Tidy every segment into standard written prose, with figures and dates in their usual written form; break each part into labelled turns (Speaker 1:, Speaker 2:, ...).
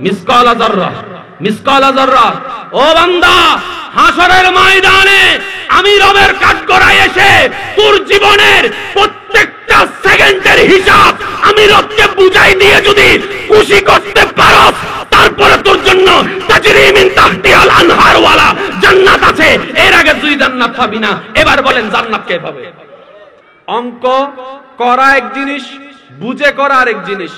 Speaker 1: মিসকালা যাররা, মিসকালা যাররা। ও বান্দা, হাসরের ময়দানে আমি রবের কাঠগড়ায় এসে তোর জীবনের প্রত্যেকটা সেকেন্ডের হিসাব আমি রবকে বুঝাই দিয়ে যদি খুশি করতে পারো, তারপরে তোর জন্য তাজরি মিন তাহতিহাল আনহার ওয়ালা জান্নাত আছে। এর আগে তুই জান্নাত পাবি না। এবার বলেন জান্নাত কে পাবে? অঙ্ক করা এক জিনিস, বুঝে করা আরেক জিনিস।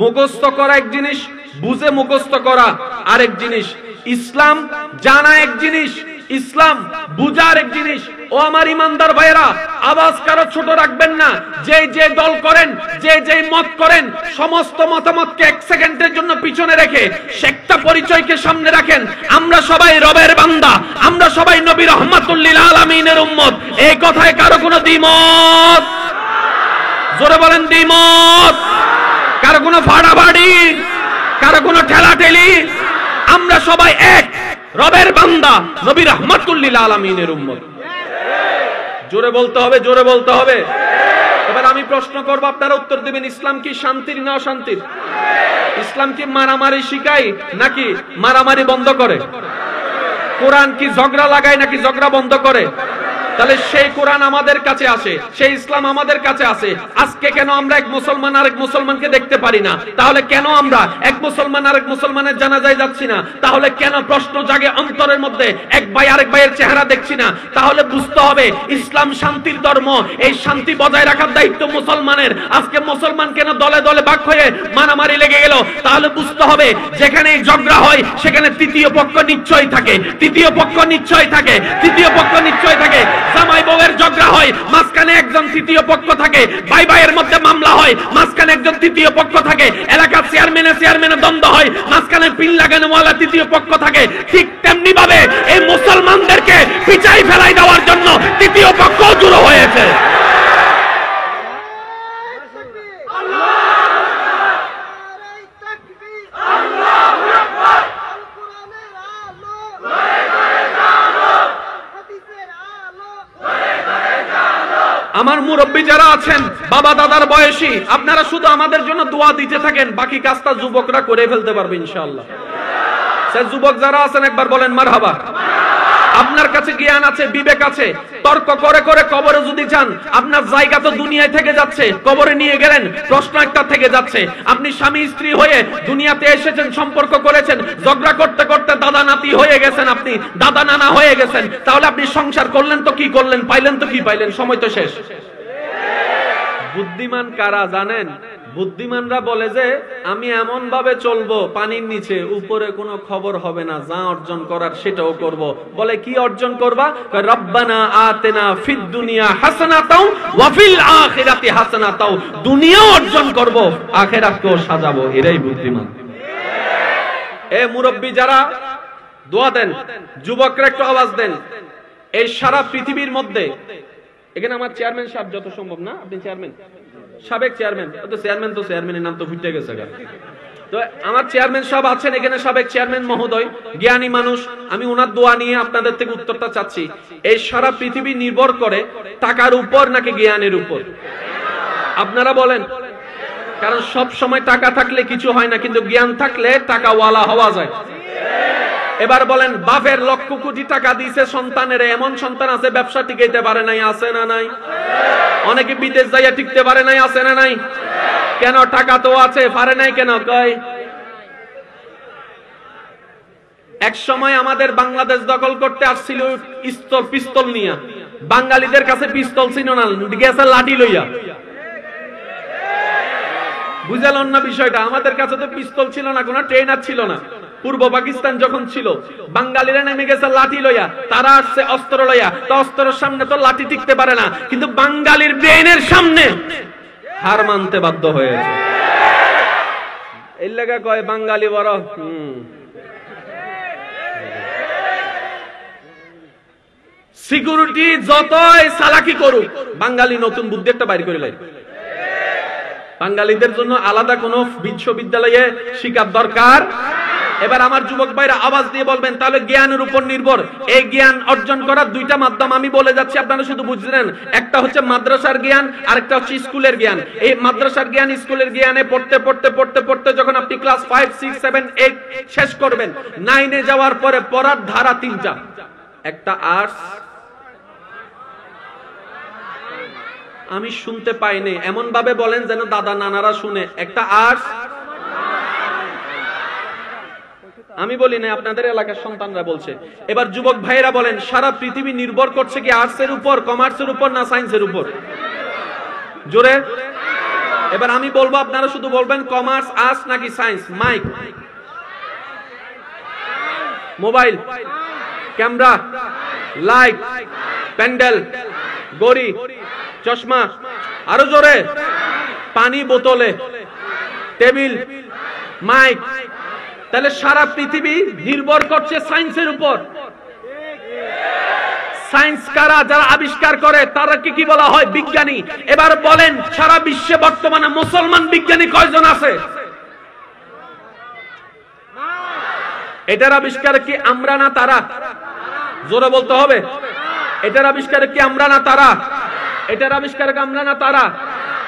Speaker 1: মুখস্থ করা এক জিনিস, বুঝে মুখস্থ করা আরেক জিনিস। ইসলাম জানা এক জিনিস, ইসলাম বুঝার এক জিনিস। ও আমার ইমানদার ভাইরা, আওয়াজ কারো ছোট রাখবেন না। যে যে দল করেন, যে যে মত করেন, সমস্ত মতামতকে এক সেকেন্ডের জন্য পিছনে রেখে একটা পরিচয়কে সামনে রাখেন। আমরা সবাই রবের বান্দা, আমরা সবাই নবী রাহমাতুল লিল আলামিনের উম্মত। এই কথায় কারো কোনো দ্বিমত? জোরে বলেন দ্বিমত। কারো কোনো ফাড়াফাড়ি, কারো কোনো ঠেলাঠেলি? আমরা সবাই এক, রবের বান্দা, নবী রাহমাতুল লিল আলামিনের উম্মত। জোরে বলতে হবে, জোরে বলতে হবে। এবার আমি প্রশ্ন করব, আপনারা উত্তর দিবেন। ইসলাম কি শান্তির না অশান্তির? ইসলাম কি মারামারি শিখায় নাকি মারামারি বন্ধ করে? কোরআন কি ঝগড়া লাগায় নাকি ঝগড়া বন্ধ করে? তাহলে সেই কোরআন আমাদের কাছে আসে, সেই ইসলাম আমাদের কাছে আসে। আজকে কেন আমরা এক মুসলমান আরেক মুসলমানকে দেখতে পারি না? তাহলে কেন আমরা এক মুসলমান আরেক মুসলমানের জানাজায় যাচ্ছি না? তাহলে কেন প্রশ্ন জাগে অন্তরের মধ্যে, এক ভাই আরেক ভাইয়ের চেহারা দেখছি না? তাহলে বুঝতে হবে ইসলাম শান্তির ধর্ম। এই শান্তি বজায় রাখার দায়িত্ব মুসলমানের। আজকে মুসলমান কেন দলে দলে ভাগ হয়ে মারামারি লেগে গেল? তাহলে বুঝতে হবে যেখানে ঝগড়া হয় সেখানে তৃতীয় পক্ষ নিশ্চয়ই থাকে, তৃতীয় পক্ষ নিশ্চয়ই থাকে, তৃতীয় পক্ষ নিশ্চয়ই থাকে। জামাই বউয়ের ঝগড়া হয়, মাঝখানে একজন তৃতীয় পক্ষ থাকে। ভাই ভাইয়ের মধ্যে মামলা হয়, মাঝখানে একজন তৃতীয় পক্ষ থাকে। এলাকার চেয়ারম্যানের দ্বন্দ্ব হয়, মাঝখানে পিন লাগানোওয়ালা তৃতীয় পক্ষ থাকে। ঠিক তেমনি ভাবে এই মুসলমানদেরকে পিছাই ফেলাই দেওয়ার জন্য তৃতীয় পক্ষ জড়ো হয়েছে। আমার মুরব্বী যারা আছেন, বাবা দাদার বয়সী, আপনারা শুধু আমাদের জন্য দোয়া দিতে থাকেন, বাকি কাজটা যুবকরা করে ফেলতে পারবে ইনশাআল্লাহ। সেই যুবক যারা আছেন একবার বলেন মারহাবা। আপনার কাছে জ্ঞান আছে, বিবেক আছে, তর্ক করে করে কবরে যদি যান, আপনার জায়গা তো দুনিয়ায় থেকে যাচ্ছে। কবরে নিয়ে গেলেন, প্রশ্ন একটা থেকে যাচ্ছে। আপনি স্বামী স্ত্রী হয়ে দুনিয়াতে এসেছেন, সম্পর্ক করেছেন, ঝগড়া করতে করতে দাদা নাতি হয়ে গেছেন, আপনি দাদা নানা হয়ে গেছেন। তাহলে আপনি সংসার করলেন তো কি করলেন, পাইলেন তো কি পাইলেন? সময় তো শেষ। বুদ্ধিমান কারা জানেন? বুদ্ধিমানরা বলে যে আমি এমন ভাবে চলবো পানির নিচে, উপরে কোনো খবর হবে না, যা অর্জন করার সেটাও করব। বলে কি অর্জন করবা? রব্বানা আতেনা ফিদ দুনিয়া হাসানাতাও ওয়া ফিল আখিরাতি হাসানাতাও। দুনিয়া অর্জন করব, আখিরাতকেও সাজাবো। এরাই বুদ্ধিমান। এ মুরব্বী যারা দোয়া দেন, যুবকরা একটু আওয়াজ দেন। এই সারা পৃথিবীর মধ্যে, এখানে আমার চেয়ারম্যান সাহেব যত সম্ভব, না আপনি চেয়ারম্যান, সাবেক চেয়ারম্যান, তো চেয়ারম্যান তো চেয়ারম্যানের নাম তো ফুটে গেছে। তো আমার চেয়ারম্যান সাহেব আছেন এখানে, সাবেক চেয়ারম্যান মহোদয়, জ্ঞানী মানুষ। আমি ওনার দোয়া নিয়ে আপনাদের থেকে উত্তরটা চাচ্ছি। এই সারা পৃথিবী নির্ভর করে টাকার উপর নাকি জ্ঞানের উপর? আপনারা বলেন। কারণ সব সময় টাকা থাকলে কিছু হয় না, কিন্তু জ্ঞান থাকলে টাকাওয়ালা হওয়া যায়। এবার বলেন, বাপের লক্ষ কোটি টাকা দিয়েছে সন্তানের, এমন সন্তান আছে ব্যবসা টিকাইতে পারে নাই, আছে না নাই? অনেকে বিদেশ যাইয়া টিকতে পারে নাই, আছে না নাই? কেন? টাকা তো আছে, পারে নাই কেন? কয় এক সময় আমাদের বাংলাদেশ দখল করতে আসছিল পিস্তল নিয়ে। বাঙালিদের কাছে পিস্তল ছিল না, গেছে লাঠি লইয়া। বুঝালেন না বিষয়টা? আমাদের কাছে তো পিস্তল ছিল না, কোনো ট্রেনার ছিল না। পূর্ব পাকিস্তান যখন ছিল, বাঙালিরা নেমে গেছে লাঠি লইয়া, তারা আসছে অস্ত্র লইয়া। তো অস্ত্রের সামনে তো লাঠি টিকতে পারে না, কিন্তু বাঙালির ব্রেনের সামনে হার মানতে বাধ্য হয়েছে। এই লাগা কয় বাঙালি বড়। সিকিউরিটি যতই চালাকি করুক, বাঙালি নতুন বুদ্ধি একটা বাইর করে লাই। বাঙালিদের জন্য আলাদা কোন বিশ্ববিদ্যালয়ে শিক্ষার দরকার এবার আমার যুবক ভাইরা আওয়াজ দিয়ে বলবেন তাহলে জ্ঞানের উপর নির্ভর। এই জ্ঞান অর্জন করার দুইটা মাধ্যম আমি বলে যাচ্ছি, আপনারা শুধু বুঝলেন। একটা হচ্ছে মাদ্রাসার জ্ঞান, আরেকটা হচ্ছে স্কুলের জ্ঞান। এই মাদ্রাসার জ্ঞান স্কুলের জ্ঞানে পড়তে পড়তে পড়তে পড়তে যখন আপনি ক্লাস 5, 6, 7, 8 শেষ করবেন, 9 এ যাওয়ার পরে পড়ার ধারা তিনটা। একটা আর্টস, আমি শুনতে পাইনি এমন ভাবে বলেন যেন দাদা নানারা শুনে। একটা আর্টস, আমি বলি না, আপনাদের এলাকার সন্তানরা বলছে। এবার যুবক ভাইরা বলেন সারা পৃথিবী নির্ভর করছে কি আর্টসের উপর, কমার্সের উপর না সায়েন্সের উপর? জোরে। এবার আমি বলবো, আপনারা শুধু বলবেন কমার্স, আর্টস নাকি science. Mic, mobile, camera, light, pandal, গড়ি, চশমা, আরো জোরে, পানি বোতলে, টেবিল, মাইক। তাহলে সারা পৃথিবী নির্ভর করছে সায়েন্সের উপর। সায়েন্স কারা? যারা আবিষ্কার করে তারা কি বলা হয়? বিজ্ঞানী। এবার বলেন সারা বিশ্বে বর্তমানে মুসলমান বিজ্ঞানী কয়জন আছে? এটার আবিষ্কার কি আমরা না তারা? জোরে বলতে হবে। এটার আবিষ্কার কি আমরা না তারা? এটার আবিষ্কার কি আমরা না তারা?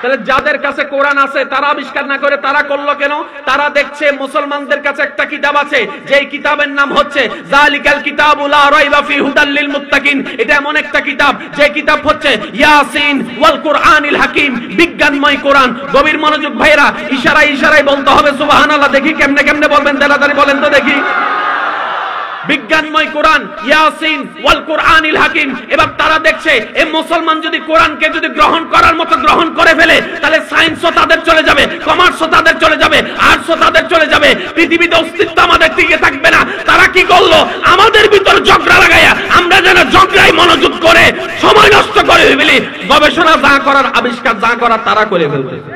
Speaker 1: তাহলে যাদের কাছে কোরআন আছে তারা আবিষ্কার না করে তারা করলো কেন? তারা দেখছে মুসলমানদের কাছে একটা কিতাব আছে, যেই কিতাবের নাম হচ্ছে যালিকাল কিতাবু লা রাইবা ফি হুদাল লিল মুত্তাকিন। এটা এমন একটা কিতাব, যে কিতাব হচ্ছে ইয়াসিন ওয়াল কুরআনিল হাকিম, বিজ্ঞানময় কোরআন। গভীর মনোযোগ ভাইরা, ইশারায় ইশারায় বলতে হবে সুবহানাল্লাহ। দেখি কেমনে কেমনে বলবেন, তাড়াতাড়ি বলেন তো দেখি। বিজ্ঞানময় কোরআন, ইয়াসিন ওয়াল কুরআনিল হাকিম। এবার তারা দেখছে এই মুসলমান যদি কোরআনকে যদি গ্রহণ করার মতো গ্রহণ করে ফেলে, তাহলে সায়েন্সও তাদের চলে যাবে, কমার্সও তাদের চলে যাবে, আর্টসও তাদের চলে যাবে, পৃথিবীতে অস্তিত্ব আমাদের টিকে থাকবে না। তারা কি করলো? আমাদের ভিতর ঝগড়া লাগাইয়া আমরা যেন ঝগড়ায় মনোযোগ করে সময় নষ্ট করে ফেলি। গবেষণা যা করার, আবিষ্কার যা করার তারা করে ফেলতেছে।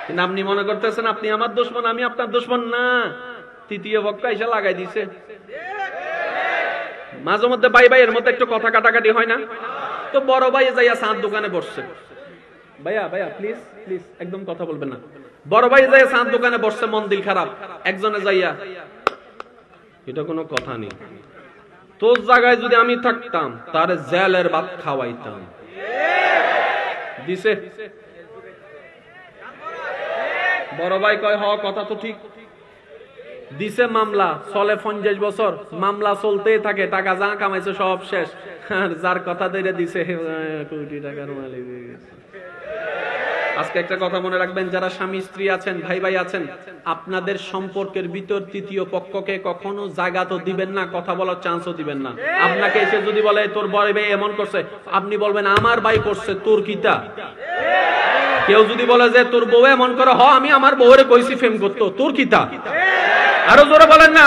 Speaker 1: কিন্তু আপনি মনে করতেছেন আপনি আমার দুশমন, আমি আপনার দুশমন না। তৃতীয় পক্ষ এসে লাগাই দিছে। মাঝে মধ্যে ভাই ভাইয়ের মধ্যে একটু কথা কাটাকাটি হয় না? তো বড় ভাই যাইয়া চাঁদ দোকানে বসছে। ভাইয়া ভাইয়া প্লিজ প্লিজ একদম কথা বলবেন না। বড় ভাই যাইয়া চাঁদ দোকানে বসছে, মন দিল খারাপ। একজনে যাইয়া, এটা কোনো কথা নেই, তোর জায়গায় যদি আমি থাকতাম তারে জেলের ভাত খাওয়াইতাম। দিছে। বড় ভাই কয় হ কথা তো ঠিক। দিছে মামলা, চলে 50 বছর মামলা চলতেই থাকে, টাকা যা কামাইছে সব শেষ। আর যার কথা ধরে দিছে কোটি টাকার মালিক হয়ে গেছে। আজকে একটা কথা মনে রাখবেন, যারা স্বামী স্ত্রী আছেন, ভাই ভাই আছেন, আপনাদের সম্পর্কের ভিতর তৃতীয় পক্ষকে কখনো জায়গা তো দিবেন না, কথা বলার চান্সও দিবেন না। আপনাকে এসে যদি বলে তোর বড় ভাই এমন করছে, আপনি বলবেন আমার ভাই করছে, তোর কিটা? কেউ যদি বলে যে তোর বউ এমন করে, হ আমি আমার বউরে কইছি ফেম করতো, তোর কিটা? আরো জোরে বলেন না।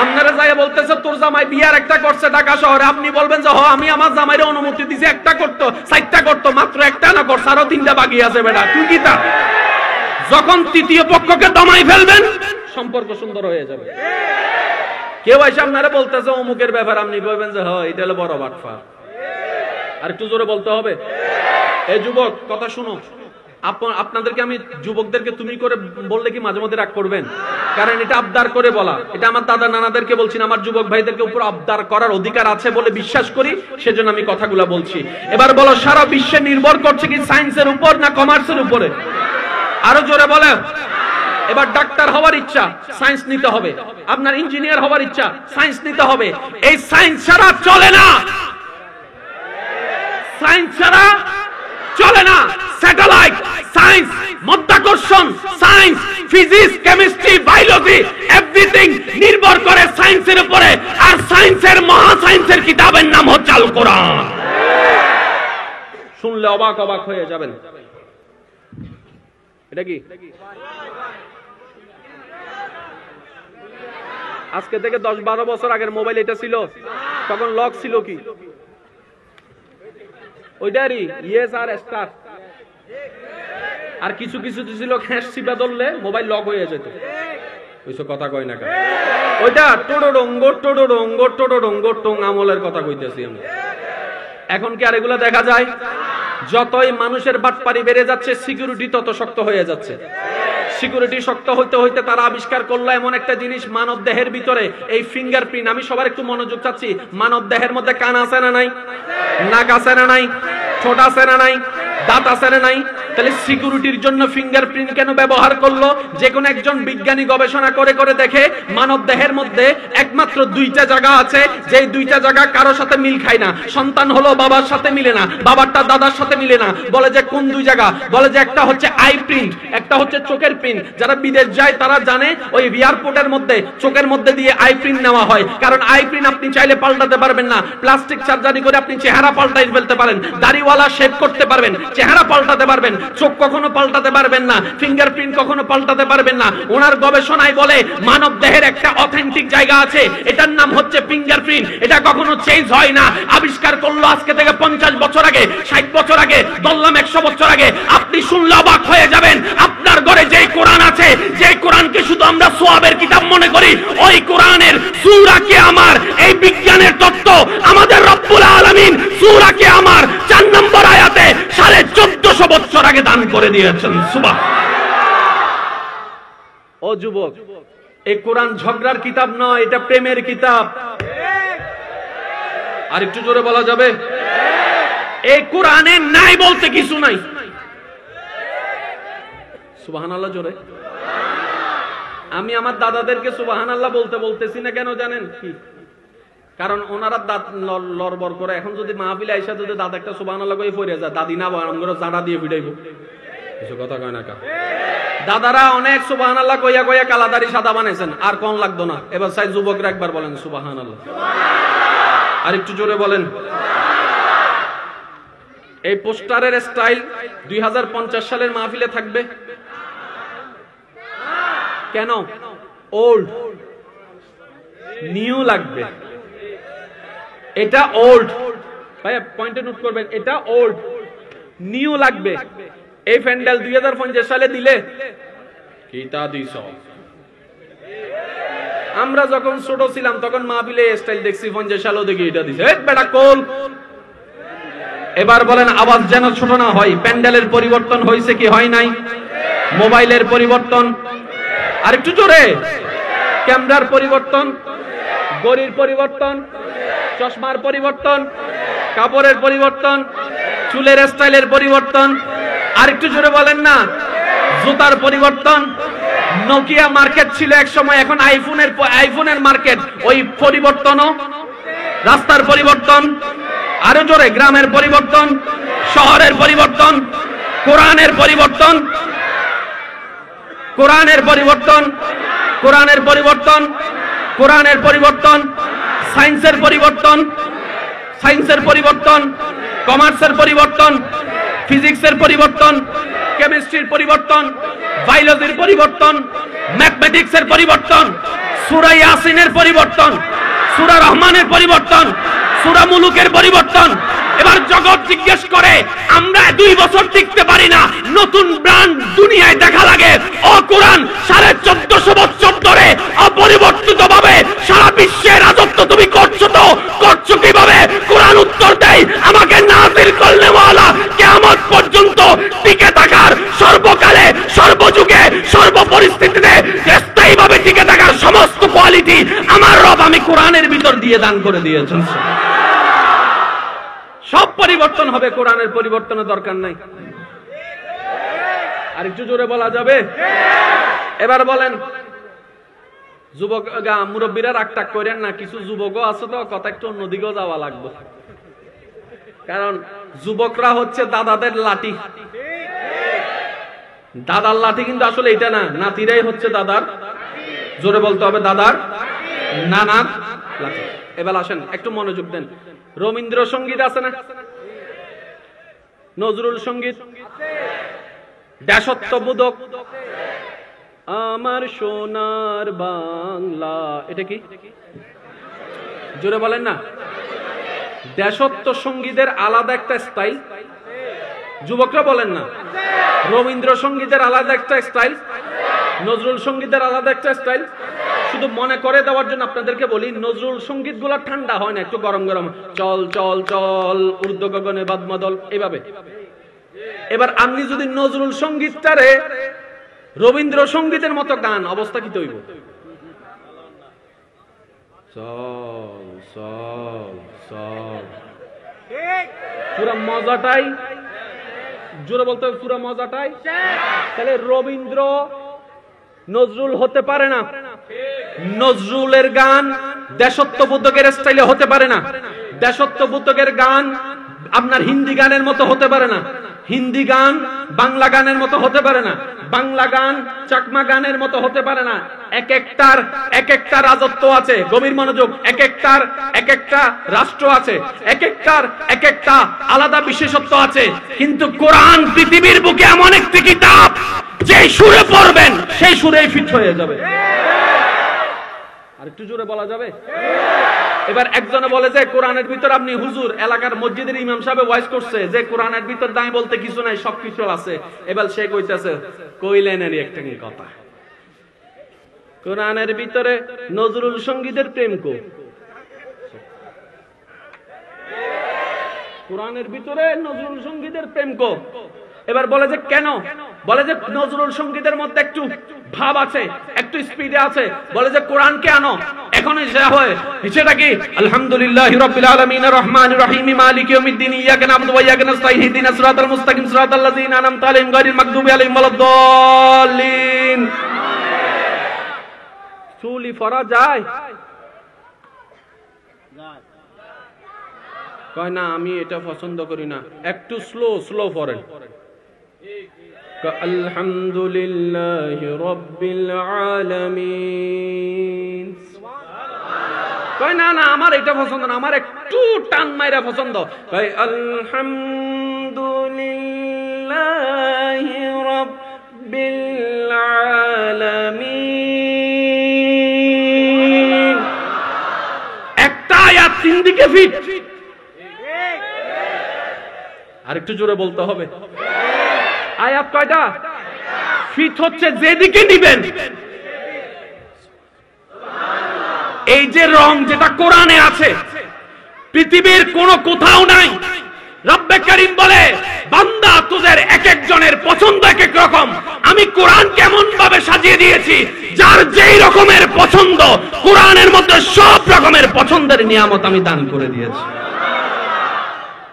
Speaker 1: আপনারা যাই বলতেছে তোর জামাই বিয়ার একটা করছে ঢাকা শহরে, আপনি বলবেন যে হ আমি আমার জামাইরে অনুমতি দিছি, একটা করতো, 4টা করতো, মাত্র একটা না করছে, আরো 3টা বাকি আছে বেটা, তুই কি তা? যখন তৃতীয় পক্ষকে দমাই ফেলবেন সম্পর্ক সুন্দর হয়ে যাবে। কেউ এসে আপনারা বলতেছে অমুকের ব্যাপার, আপনি বলবেন যে হ এটা হলো বড় বাটফা। আর একটু জোরে বলতে হবে। এই যুবক কথা শুনো, আপনাদেরকে আমি যুবকদেরকে তুমি করে বললে কি মাঝে মধ্যে রাগ করবেন? কারণ এটা আবদার করে বলা। এটা আমার দাদা নানাদেরকে বলছি না, আমার যুবক ভাইদেরকে উপর আবদার করার অধিকার আছে বলে বিশ্বাস করি, সেজন্য আমি কথাগুলো বলছি। এবার বলো, সারা বিশ্বে নির্ভর করছে কি সায়েন্সের উপর না কমার্সের উপরে? আরো জোরে বলে। এবার ডাক্তার হওয়ার ইচ্ছা, সায়েন্স নিতে হবে। আপনার ইঞ্জিনিয়ার হওয়ার ইচ্ছা, সায়েন্স নিতে হবে। এই সায়েন্স ছাড়া চলে না, সায়েন্স ছাড়া চলে না। স্যাটেলাইট সায়েন্স, মাধ্যাকর্ষণ science, physics, chemistry, biology, everything নির্ভর করে সায়েন্সের উপরে। আর সায়েন্সের মহা সায়েন্সের কিতাবের নাম হচ্ছে আল কোরআন। শুনলে অবাক অবাক হয়ে যাবেন। এটা কি আজকে থেকে 10-12 বছর আগের মোবাইল এটা ছিল, তখন লক ছিল কি ওইটারই ইয়েস আর স্টার, আর কিছু কিছু ছিল হ্যাশ চিপা ধরলে মোবাইল লক হয়ে যেত। ওইসব কথা কয় না কেন? ওইটা টোডোডঙ্গ টোডোডঙ্গ টোডোডঙ্গ টং আমলের কথা কইতেছি আমি। এখন কি আর এগুলো দেখা যায়? যতই মানুষের বাটপারি বেড়ে যাচ্ছে, সিকিউরিটি তত শক্ত হয়ে যাচ্ছে। সিকিউরিটি শক্ত হইতে হইতে তারা আবিষ্কার করলো এমন একটা জিনিস মানব দেহের ভিতরে, এই ফিঙ্গারপ্রিন্ট। আমি সবার একটু মনোযোগ চাচ্ছি। মানব দেহের মধ্যে কান আছে না নাই? নাক আছে না নাই? ঠোঁট আছে না নাই? দাঁত আছে না নাই? তাহলে সিকিউরিটির জন্য ফিঙ্গারপ্রিন্ট কেন ব্যবহার করলো? যে কোনো একজন বিজ্ঞানী গবেষণা করে করে দেখে মানব দেহের মধ্যে একমাত্র দুইটা জায়গা আছে, যে দুইটা জায়গা কারো সাথে মিল খায় না। সন্তান হলো বাবার সাথে মিলে না, বাবারটা দাদার সাথে মিলে না। বলে যে কোন দুই জায়গা? বলে যে একটা হচ্ছে আই প্রিন্ট, একটা হচ্ছে চোখের প্রিন্ট। যারা বিদেশ যায় তারা জানে ওই এয়ারপোর্টের মধ্যে চোখের মধ্যে দিয়ে আই প্রিন্ট নেওয়া হয়, কারণ আই প্রিন্ট আপনি চাইলে পাল্টাতে পারবেন না। প্লাস্টিক সার্জারি করে আপনি চেহারা পাল্টাই ফেলতে পারেন, দাড়িওয়ালা শেভ করতে পারবেন, চেহারা পাল্টাতে পারবেন, চোখ কখনো পাল্টাতে পারবেন না, ফিঙ্গারপ্রিন্ট কখনো পাল্টাতে পারবেন না। ওনার গবেষণায় বলে মানব দেহের একটা অথেন্টিক জায়গা আছে, এটার নাম হচ্ছে ফিঙ্গারপ্রিন্ট। এটা কখনো চেঞ্জ হয় না। আবিষ্কার করলো আজকে থেকে 50 বছর আগে, 60 বছর আগে, বললাম 100 বছর আগে। আপনি শুনলে অবাক হয়ে যাবেন। আপনার ঘরে যে কোরআন আছে, যে কোরআনকে শুধু আমরা সোয়াবের কিতাব মনে করি, ওই কোরআনের সূরা কিয়ামার, এই বিজ্ঞানের তত্ত্ব আমাদের রব্বুল আলামিন সূরা কিয়ামার 4 নম্বর আয়াতে 1450 বছর আগে দান করে দিয়েছেন। সুবহানাল্লাহ। ও যুবক, এই কোরআন ঝগড়ার কিতাব নয়, এটা প্রেমের কিতাব। আর একটু জোরে বলা যাবে? এই কোরআনে নাই বলতে কিছু নাই। সুবহানাল্লাহ জোরে। আমি আমার দাদাদেরকে সুবহানাল্লাহ বলতে বলতেছি না কেন জানেন কি? কারণ ওনারা দাঁত লড়বড় করে। এখন যদি মাহফিলে আইসা যদি দাদা একটা সুবহানাল্লাহ কই পড়ে যায়, দাদি না আমরা জাড়া দিয়ে ফিটাইব। কিছু কথা কয় না কা? দাদারা অনেক সুবহানাল্লাহ কইয়া কইয়া কালাদারি সাদা বানাইছেন, আর কোন লাগতো না। এবার চাই যুবকরা একবার বলেন সুবহানাল্লাহ। আর একটু জোরে বলেন। এই পোস্টারের স্টাইল 2050 সালের মাহফিলে থাকবে কেন? ওল্ড, নিউ লাগবে। এটা ওল্ড ভাইয়া, পয়েন্টে নোট করবেন, এটা ওল্ড, নিউ লাগবে। এই প্যান্ডেল 2050 সালে দিলে কিতা দিছ? আমরা যখন ছোট ছিলাম তখন মাহফিলে স্টাইল দেখছি, 50 সালেও দেখি এটা দিছে। এই বেটা কোল। এবার বলেন আওয়াজ যেন ছোট না হয়। প্যান্ডেলের পরিবর্তন হয়েছে কি হয় নাই? মোবাইলের পরিবর্তন, আরেকটু জোরে, ক্যামেরার পরিবর্তন, গড়ির পরিবর্তন, চশমার পরিবর্তন, কাপড়ের পরিবর্তন, চুলের স্টাইলের পরিবর্তন, আরেকটু জোরে বলেন না, জুতার পরিবর্তন। নোকিয়া মার্কেট ছিল এক সময়, এখন আইফোনের মার্কেট। ওই পরিবর্তনও, রাস্তার পরিবর্তন, আরো জোরে, গ্রামের পরিবর্তন, শহরের পরিবর্তন, কোরআনের পরিবর্তন, কোরআনের পরিবর্তন, কোরআনের পরিবর্তন, কোরআনের পরিবর্তন, সায়েন্সের পরিবর্তন, সায়েন্সের পরিবর্তন, কমার্সের পরিবর্তন, ফিজিক্সের পরিবর্তন, কেমিস্ট্রির পরিবর্তন, বায়োলজির পরিবর্তন, ম্যাথমেটিক্সের পরিবর্তন, সূরা ইয়াসিনের পরিবর্তন, সূরা রহমানের পরিবর্তন, সূরা মুলুকের পরিবর্তন। এবার জগৎ জিজ্ঞেস করে, আমরা 2 বছর টিকতে পারি না, নতুন ব্র্যান্ড দুনিয়ায় দেখা লাগে। ও কোরআন 1450 বছর ধরে অপরিবর্তিত ভাবে সারা বিশ্বের রাজত্ব তুমি করছো, তো করছো কিভাবে? কোরআন উত্তর দেয়, আমাকে নাযিল করলে ওয়ালা কিয়ামত পর্যন্ত টিকে থাকার, সর্বকালে সর্বযুগে সর্বপরিস্থিতিতে স্থায়ীভাবে টিকে থাকার সমস্ত কোয়ালিটি আমার রব আমি কোরআনের ভিতর দিয়ে দান করে দিয়েছেন। সব পরিবর্তন হবে, কোরআনের পরিবর্তনের দরকার নাই। আর একটু জোরে বলা যাবে? এবার বলেন যুবক, মুরব্বীরা রাগটাক করেন না, কিছু যুবকও আছে তো, কথা একটু অন্যদিকেও যাওয়া লাগবে। কারণ যুবকরা হচ্ছে দাদাদের লাঠি। দাদার লাঠি কিন্তু আসলে এটা না, নাতিরাই হচ্ছে দাদার, জোরে বলতে হবে, দাদার নানার লাঠি। এবার আসেন একটু মনোযোগ দেন। রবীন্দ্রসঙ্গীত আছে না? নজরুল সঙ্গীত, দেশত্ববোধক, আমার সোনার বাংলা, এটা কি? জোরে বলেন না। দেশত্ব সঙ্গীতের আলাদা একটা স্টাইল, যুবকরা বলেন না। রবীন্দ্রসঙ্গীতের আলাদা একটা স্টাইল, নজরুল সঙ্গীতের আলাদা একটা স্টাইল। শুধু মনে করে দেওয়ার জন্য আপনাদেরকে বলি, নজরুল সঙ্গীত গুলা ঠান্ডা হয় না, একটু গরম গরম, চল চল চল ঊর্ধ্ব গগনে বাদমাদল, এভাবে। এবার আপনি যদি নজরুল সঙ্গীতটারে রবীন্দ্রসঙ্গীতের মতো গান, অবস্থা কি তৈব? চল চল চল, পুরা মজাটাই, জোরে বলতে হবে, পুরা মজাটাই। তাহলে রবীন্দ্র নজরুল হতে পারে না, নজরুলের গান দেশাত্মবোধকের স্টাইলে হতে পারে না, দেশাত্মবোধকের গান আপনার হিন্দি গানের মতো হতে পারে না, হিন্দি গান বাংলা গানের মতো হতে পারে না, বাংলা গান চাকমা গানের মতো হতে পারে না। এক একটা রাজত্ব আছে, গভীর মনোযোগ, এক একটা রাষ্ট্র আছে, এক একটা আলাদা বিশেষত্ব আছে। কিন্তু কোরআন পৃথিবীর বুকে এমন একটি কিতাব, যে সুরে পড়বেন সেই সুরেই ফিট হয়ে যাবে। আর একটু জোরে বলা যাবে? এবার একজনে বলে যে কোরআনের ভিতর, আপনি হুজুর এলাকার মসজিদের ইমাম সাহেব ওয়াইজ করছে যে কোরআনের ভিতর দায় বলতে কিছু নাই, সবকিছু আছে। এবার সে কইতেছে, কইলেনেরই একটা কথা, কোরআনের ভিতরে নজরুল সঙ্গীতের প্রেম কো, কোরআনের ভিতরে নজরুল সঙ্গীতের প্রেম কো। এবার বলে যে কেন? বলে যে নজরুল সঙ্গীতের মধ্যে একটু ভাব আছে, একটু স্পিডে আছে। বলে যে কোরআনকে আনো, এখনই যা হয় সেটা কি? আলহামদুলিল্লাহি রাব্বিল আলামিন রহমানির রহিম মালিকি ইয়াউমিদ্দিন ইয়াকা না'বুদু ওয়া ইয়াকা নাস্তাঈন ইহদিনাস সিরাতাল মুস্তাকিম সিরাতাল লাযিনা আন'আমতা আলাইহিম গায়রিল মাগদুবি আলাইহিম ওয়ালাদ-দাল্লিন। সুলি পড়া যায়? কয় না, আমি এটা পছন্দ করি না, একটু স্লো পড়েন। আলহামদুলিল্লাহি রাব্বিল আলামিন। কয় না না, আমার এটা পছন্দ না, আমার একটু টান মাইরা পছন্দ। কয় আলহামদুলিল্লাহি রাব্বিল আলামিন। একটা আয়াত তিন দিকে ফিট। আরেকটু জোরে বলতে হবে। আয়াত কয়টা? ফিট হচ্ছে যেদিকে দিবেন। এই যে রং যেটা কোরআনে আছে, পৃথিবীর কোন কোথাও নাই। রব্বে কারীম বলে, বান্দা তোদের এক একজনের পছন্দ এক এক রকম, আমি কোরআন কেমন ভাবে সাজিয়ে দিয়েছি, যার যেই রকমের পছন্দ, কোরআনের মধ্যে সব রকমের পছন্দের নিয়ামত আমি দান করে দিয়েছি।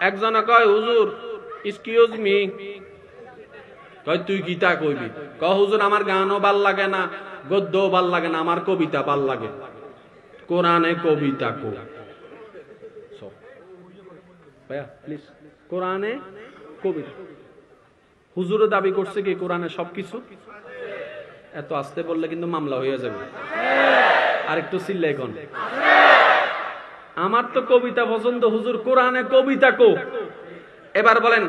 Speaker 1: একজন কয়, হুজুর এক্সকিউজ মি, কয় তুই গীতা কইবি? কয় হুজুর আমার গানও ভাল লাগে না, গদ্যও ভাল লাগে না, আমার কবিতা ভাল লাগে। কোরআনে কবিতা কো ভাইয়া প্লিজ, কোরআনে কবিতা। হুজুরও দাবি করছে কি কোরআনে সবকিছু? এত আস্তে বললে কিন্তু মামলা হয়ে যাবে। আর একটু চিল্লাই কোন, আমার তো কবিতা পছন্দ, হুজুর কোরআনে কবিতা কো। এবার বলেন,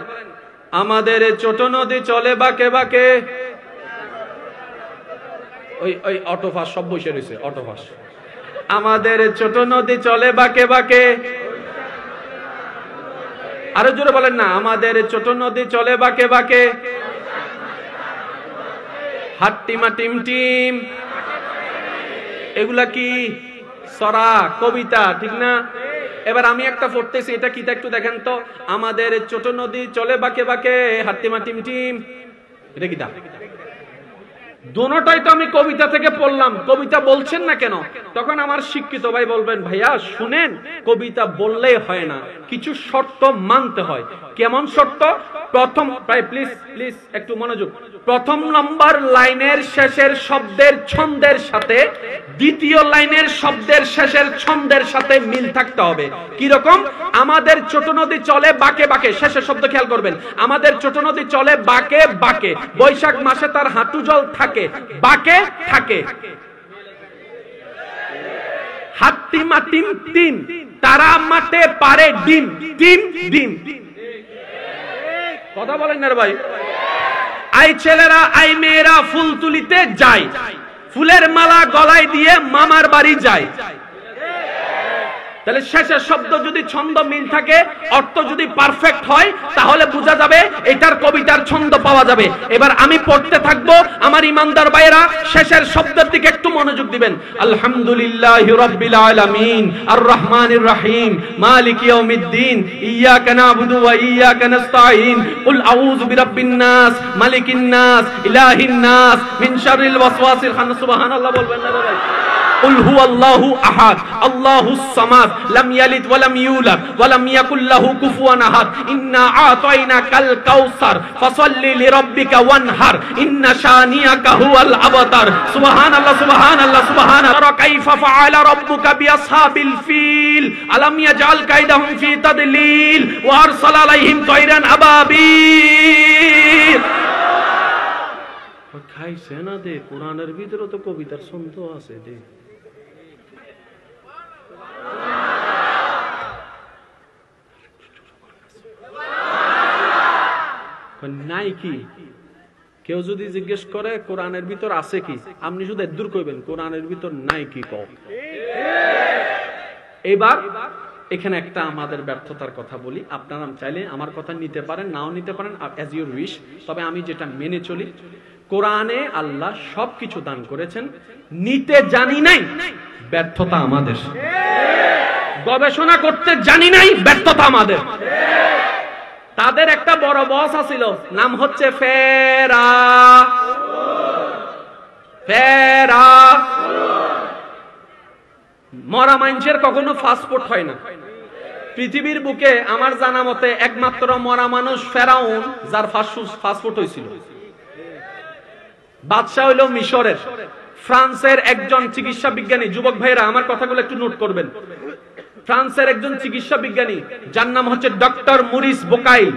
Speaker 1: আমাদের ছোট নদী চলে বাঁকে বাঁকে। ওই অটোফাস সব বসে রয়েছে, অটোফাস। আমাদের ছোট নদী চলে বাঁকে বাঁকে। আরো জোরে বলেন না, আমাদের ছোট নদী চলে বাঁকে বাঁকে। হাট্টিমা টিম টিম, এগুলা কি? সরা, কবিতা, ঠিক না? এবার আমি একটা পড়তেছি, এটা কি একটু দেখেন তো। আমাদের ছোট নদী চলে বাঁকে বাঁকে, হাট্টিমা টিম টিম, এটা কি? দুটোটাই তো আমি কবিতা থেকে পড়লাম, কবিতা বলছেন না কেন? তখন আমার শিক্ষিত ভাই বলবেন, ভাইয়া শুনেন, কবিতা বললেই হয় না, কিছু শর্ত মানতে হয়। কেমন শর্ত? প্রথম, ভাই প্লিজ প্লিজ একটু মনোযোগ। প্রথম নম্বর লাইনের শেষের শব্দের ছন্দের সাথে দ্বিতীয় লাইনের শব্দের শেষের ছন্দের সাথে মিল থাকতে হবে। কি রকম? আমাদের ছোট নদী চলে বাঁকে বাঁকে, শেষের শব্দ খেয়াল করবেন। আমাদের ছোট নদী চলে বাঁকে বাঁকে, বৈশাখ মাসে তার হাঁটু জল থাকে, বাঁকে থাকে। হাত্তিমা টিম টিম, তারা মাঠে পারে ডিম, ডিম ডিম। কথা বলেন না ভাই? আই ছেলেরা আই মেয়েরা ফুল তুলিতে যায়, ফুলের মালা গলায় দিয়ে মামার বাড়ি যায়। তাহলে শেষের শব্দ যদি ছন্দ মিল থাকে, অর্থ যদি পারফেক্ট হয়, তাহলে বোঝা যাবে এটার কবিতার ছন্দ পাওয়া যাবে। এবার আমি পড়তে থাকবো, আমার ইমানদার ভাইরা শেষের শব্দের দিকে একটু মনোযোগ দিবেন। আলহামদুলিল্লাহি রাব্বিল আলামিন আর রহমানির রহিম মালিকি ইয়াউমিদ্দিন ইয়্যাকা না'বুদু ওয়া ইয়্যাকা নাস্তাঈন কুল আউযু বিরাব্বিন নাস মালিকিন নাস ইলাহিন নাস মিন শাররিল ওয়াসওয়াসিল খান্নাস। সুবহানাল্লাহ বলবেন না ভাই? কুল হুয়াল্লাহু আহাদ আল্লাহুস সামাদ লাম ইয়ালিদ ওয়া লাম ইউলাদ ওয়া লাম ইয়াকুল লাহু কুফুয়ান আহাদ ইন্না আ'তাইনাকাল কাউসার ফাসাল্লি লিরাব্বিকা ওয়ানহার ইন্না শানিয়াকা হুয়াল আবতার। সুবহানাল্লাহ সুবহানাল্লাহ সুবহানাল্লাহ। কাইফা ফাআলা রাব্বুকা বিআসহাবিল ফিল আলাম ইয়াজআল কাইদাহুম ফি তাদলিল ওয়া আরসালা আলাইহিম তায়রান আবাবিল। খাইছে না দে, কোরআনের ভিতরে তো কবিতার ছন্দ আছে দে। নাই কি? কেউ যদি জিজ্ঞেস করে কোরআনের ভিতর আছে কি, আপনি শুধু দূর কইবেন কোরআনের ভিতর নাই কি কও। এবার এখানে একটা আমাদের ব্যর্থতার কথা বলি। আপনারা চাইলে আমার কথা নিতে পারেন, নাও নিতে পারেন, অ্যাজ ইউর উইশ। তবে আমি যেটা মেনে চলি, কোরআনে আল্লাহ সবকিছু দান করেছেন, নিতে জানি নাই, ব্যর্থতা আমাদের। গবেষণা করতে জানি নাই, ব্যর্থতা আমাদের। তাদের একটা বড় বস আছিল, নাম হচ্ছে মরা মানুষের কখনো ফাস্টফুড হয় না পৃথিবীর বুকে। আমার জানা মতে একমাত্র মরা মানুষ ফেরাউন, যার ফাস্টফুড হয়েছিল। বাদশাহ হইল মিশরের। ফ্রান্সের একজন চিকিৎসা বিজ্ঞানী, যুবক ভাইরা আমার কথাগুলো একটু নোট করবেন। ফ্রান্সের একজন চিকিৎসা বিজ্ঞানী, যার নাম হচ্ছে ডক্টর মরিস বোকাইল।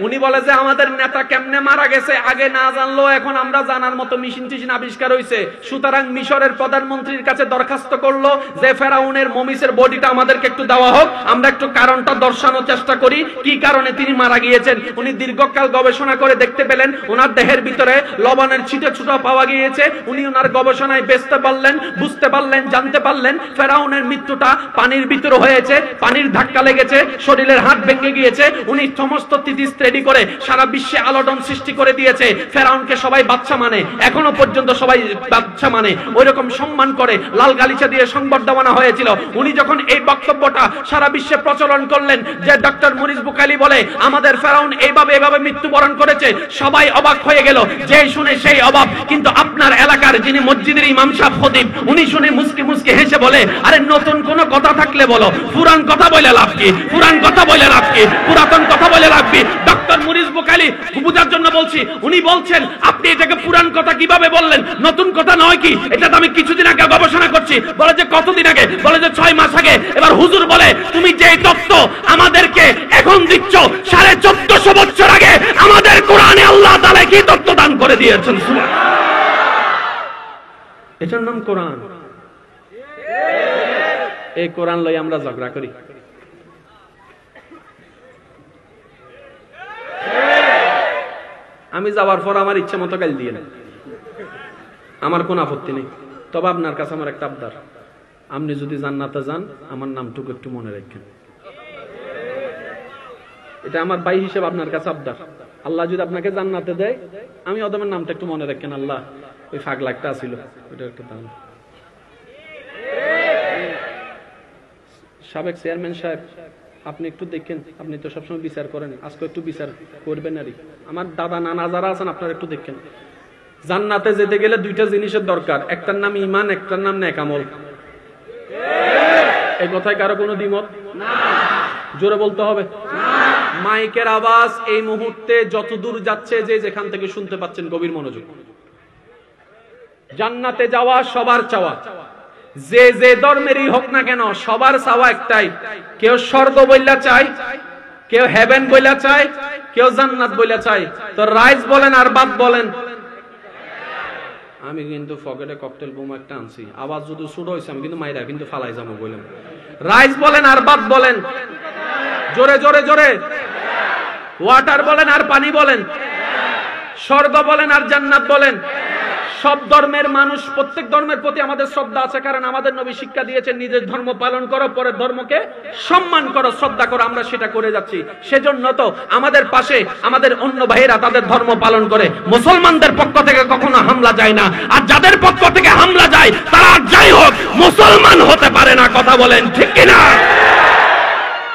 Speaker 1: উনি বলে যে আমাদের নেতা কেমনে মারা গেছে আগে না জানলো, এখন আমরা জানার মতো মেশিন টিশিন আবিষ্কার হয়েছে। সুতরাং মিশরের প্রধানমন্ত্রীর কাছে দরখাস্ত করলো যে ফেরাউনের মমিসের বডিটা আমাদেরকে একটু দেওয়া হোক, আমরা একটু কারণটা দর্শানোর চেষ্টা করি, কি কারণে তিনি মারা গিয়েছেন। উনি দীর্ঘকাল গবেষণা করে দেখতে পেলেন ওনার দেহের ভিতরে লবণের ছিটে ছুটো পাওয়া গিয়েছে। উনি ওনার গবেষণায় বেচতে পারলেন, বুঝতে পারলেন, জানতে পারলেন ফেরাউনের মৃত্যুটা পানির ভিতরে হয়েছে, পানির ধাক্কা লেগেছে, শরীরের হাত ভেঙে গিয়েছে। উনি সমস্ত তিথিস রেডি করে সারা বিশ্বে আলোড়ন সৃষ্টি করে দিয়েছে। ফেরাউনকে সবাই বাদশা মানে, এখনো পর্যন্ত সবাই বাদশা মানে, ওইরকম সম্মান করে লাল গালিচা দিয়ে সংবাদ দেওয়ানো হয়েছিল। উনি যখন এই বক্তব্যটা সারা বিশ্বে প্রচলন করলেন যে ডক্টর মরিস বুকাইলি বলে আমাদের ফেরাউন এইভাবে মৃত্যুবরণ করেছে, সবাই অবাক হয়ে গেল। যে শুনে সেই অবাক। কিন্তু আপনার এলাকার যিনি মসজিদের ইমাম সাহেব খতিব, উনি শুনে মুস্কি মুস্কি হেসে বলে আরে নতুন কোন কথা থাকলে বলো, পুরান কথা বলে লাভ কি, পুরান কথা বলে লাভ কি, পুরাতন কথা বলে লাভ কি। ডক্টর মরিস বুকাইলি বুঝার জন্য বলছি, উনি বলছেন আপনি এটাকে পুরান কথা কিভাবে বললেন, নতুন কথা নয় কি? এটা তো আমি কিছুদিন আগে গবেষণা করছি। বলে যে কতদিন আগে? বলে যে 6 মাস আগে। এবার হুজুর বলে তুমি যে তত্ত্ব আমাদেরকে এখন দিচ্ছ, 1450 বছর আগে আমাদের কোরআনে আল্লাহ তাআলা কি তত্ত্ব দান করে দিয়েছেন। এটার নাম কোরআন। এই কোরআন লই আমরা ঝগড়া করি। আমি যাওয়ার পর আমার ইচ্ছা মতো গাল দিয়ে না, আমার কোন আপত্তি নেই। তবে আপনার কাছে আমার একটা আবদার, আপনি যদি জান্নাতে যান আমার নামটুকু একটু মনে রাখেন। এটা আমার ভাই হিসেবে আপনার কাছে আবদার। আল্লাহ যদি আপনাকে জান্নাতে দেয়, আমি ওদের নামটা একটু মনে রাখেন। আল্লাহ ওই ফাঁক লাগটা ছিল ওইটা একটু দাম। সাবেক চেয়ারম্যান সাহেব, আপনি একটু দেখেন, আপনি তো সবসময় বিচার করেন, আজকে একটু বিচার করবেন। আরই আমার দাদা নানা যারা আছেন আপনারা একটু দেখেন। জান্নাতে যেতে গেলে দুইটা জিনিসের দরকার, একটার নাম ঈমান, একটার নাম নেক আমল। এই কথায় কারো কোনো দ্বিমত? জোরে বলতে হবে। মাইকের আওয়াজ এই মুহূর্তে যত দূর যাচ্ছে, যে যেখান থেকে শুনতে পাচ্ছেন গভীর মনোযোগ। জান্নাতে যাওয়া সবার চাওয়া, যে যে ধর্মেরই হোক না কেন সবার চাওয়া একটাই, কেউ স্বর্গ বইলা চায়, কেউ হেভেন বইলা চায়, কেউ জান্নাত বইলা চায়। তো রাইস বলেন আর বাদ বলেন। আমি কিন্তু পকেটে ককটেল বোমা একটা আনছি, আওয়াজ যদি ছোট হয়েছে আমি কিন্তু মাইরা কিন্তু ফালাই যাবো বললাম। রাইস বলেন আর বাদ বলেন, জোরে জোরে জোরে। ওয়াটার বলেন আর পানি বলেন, স্বর্গ বলেন আর জান্নাত বলেন, সব ধর্মের মানুষ, প্রত্যেক ধর্মের প্রতি আমাদের শ্রদ্ধা আছে, কারণ আমাদের নবী শিক্ষা দিয়েছেন নিজের ধর্ম পালন করো, পরের ধর্মকে সম্মান করো, শ্রদ্ধা করো। আমরা সেটা করে যাচ্ছি। সেজন্য তো আমাদের পাশে আমাদের অন্য ভাইয়েরা তাদের ধর্ম পালন করে, মুসলমানদের পক্ষ থেকে কখনো হামলা যায় না। আর যাদের পক্ষ থেকে হামলা যায় তারা যাই হোক মুসলমান হতে পারে না। কথা বলেন ঠিক কিনা?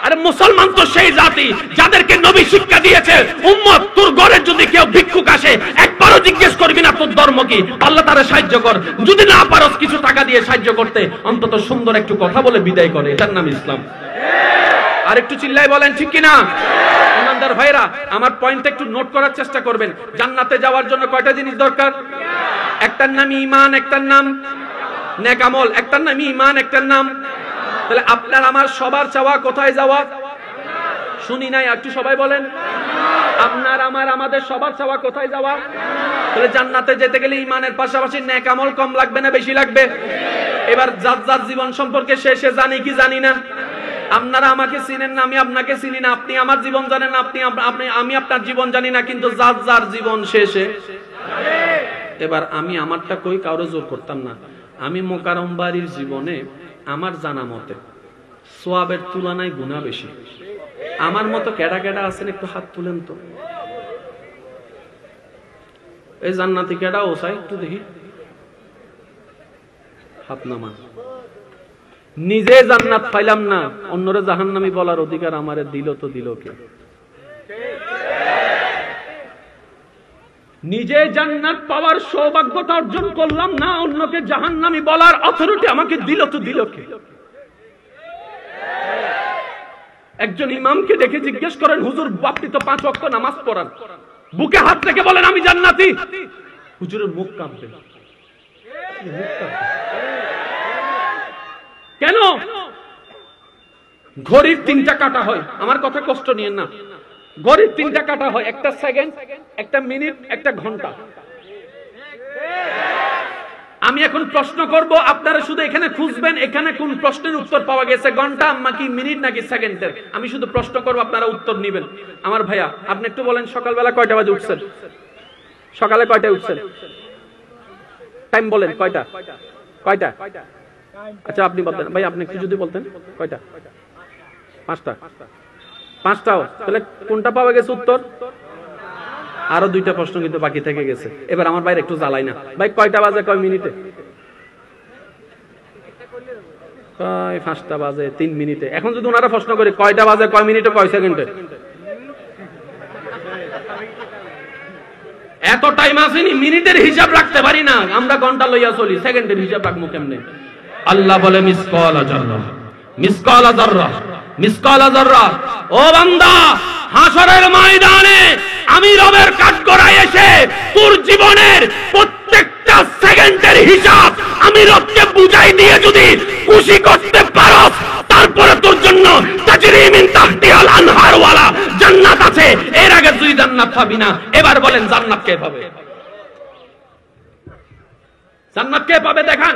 Speaker 1: আরে মুসলমান তো সেই জাতি যাদেরকে নবী শিক্ষা দিয়েছে, উম্মত তোর ঘরে যদি কেউ ভিক্ষুক আসে একবারও জিজ্ঞেস করবি না তোর ধর্ম কি, আল্লাহ তারা সাহায্য কর। যদি না পারস কিছু টাকা দিয়ে সাহায্য করতে, অন্তত সুন্দর একটু কথা বলে বিদায় করে, এটার নাম ইসলাম। আর একটু চিল্লাই বলেন ঠিক কিনা? ইমানদার ভাইরা, আমার পয়েন্টটা একটু নোট করার চেষ্টা করবেন। জান্নাতে যাওয়ার জন্য কয়টা জিনিস দরকার? একটার নাম ঈমান, একটার নাম নেক আমল। একটার নাম ঈমান, একটার নাম। তাহলে আপনার আমার সবার চাওয়া কোথায় যাওয়া? শুনি নাই, একটু সবাই বলেন। আপনার আমার আমাদের সবার চাওয়া কোথায় যাওয়া? তাহলে জান্নাতে যেতে গেলে ঈমানের পাশাপাশি নেক আমল কম লাগবে না বেশি লাগবে? এবার যার যার জীবন সম্পর্কে সে জানি কি জানি না? আপনারা আমাকে চিনেন না, আমি আপনাকে চিনি না। আপনি আমার জীবন জানেন না, আমি আপনার জীবন জানি না, কিন্তু যার যার জীবন শেষে। এবার আমি আমারটা কই কারো জোর করতাম না। আমি মোকাররম বাড়ির জীবনে আমার জানা মতে সোয়াবের তুলনায় গুনাহ বেশি। আমার মতো কেডা কেডা আছেন একটু হাত তুলেন তো। এই জান্নাতি কেডা ও চাই একটু দেখি, হাত নামান। নিজে জান্নাত পাইলাম না, অন্যরে জাহান্নামী বলার অধিকার আমারে দিল তো দিল কে? নিজে জান্নাত পাওয়ার সৌভাগ্যতা অর্জন করলাম না, অন্যকে জাহান্নামী বলার অথরিটি আমাকে দিল তো দিল কে? একজন ইমামকে দেখে জিজ্ঞেস করেন, হুজুর আপনি তো 5 ওয়াক্ত নামাজ পড়ান, বুকে হাত রেখে বলেন আমি জান্নাতি, হুজুরের মুখ কাঁপবে। কেন? ঘড়ির 3টা কাটা হয়। আমার কথা কষ্ট নিয়েন না, ঘড়ির 3টা কাটা হয়, একটা সেকেন্ড, একটা মিনিট, একটা ঘন্টা। আমি এখন প্রশ্ন করব, আপনারা শুধু এখানে খুঁজবেন এখানে কোন প্রশ্নের উত্তর পাওয়া গেছে, ঘন্টা নাকি মিনিট নাকি সেকেন্ডের। আমি শুধু প্রশ্ন করব, আপনারা উত্তর নেবেন। আমার ভাইয়া আপনি একটু বলেন, সকালবেলা কয়টা বাজে উঠছেন? সকালে কয়টায় উঠছেন? টাইম বলেন, কয়টা? কয়টা? আচ্ছা আপনি বলতেন ভাই, আপনি একটু যদি বলতেন কয়টা? 5টা। 5টাও? তাহলে কোনটা পাওয়া গেছে উত্তর? আরো 2টা প্রশ্ন কিন্তু বাকি থেকে গেছে। এবার আমার ভাই একটু জ্বালাই না, ভাই কয়টা বাজে কয় মিনিটে? 5টা বাজে 3 মিনিটে। এখন যদি ওনারা প্রশ্ন করে কয়টা বাজে কয় মিনিটে কয় সেকেন্ডে, এত টাইম আসেনি, মিনিটের হিসাব রাখতে পারি না আমরা, ঘন্টা লইয়া চলি, সেকেন্ডের হিসাব রাখবো কেমনে? আল্লাহ বলে মিসকাল যাররা, মিসকাল যাররা, মিসকাল যাররা। ও বান্দা, হাসরের ময়দানে আমি রবের কাঠগড়ায় এসে তোর জীবনের প্রত্যেকটা সেকেন্ডের হিসাব আমি রবকে বুঝাই দিয়ে যদি খুশি করতে পারো, তারপরে তোর জন্য তাজরি মিন তাহতিহাল আনহার ওয়ালা জান্নাত আছে। এর আগে তুই জান্নাত পাবি না। এবার বলেন জান্নাত কে পাবে? জান্নাত কে পাবে দেখান।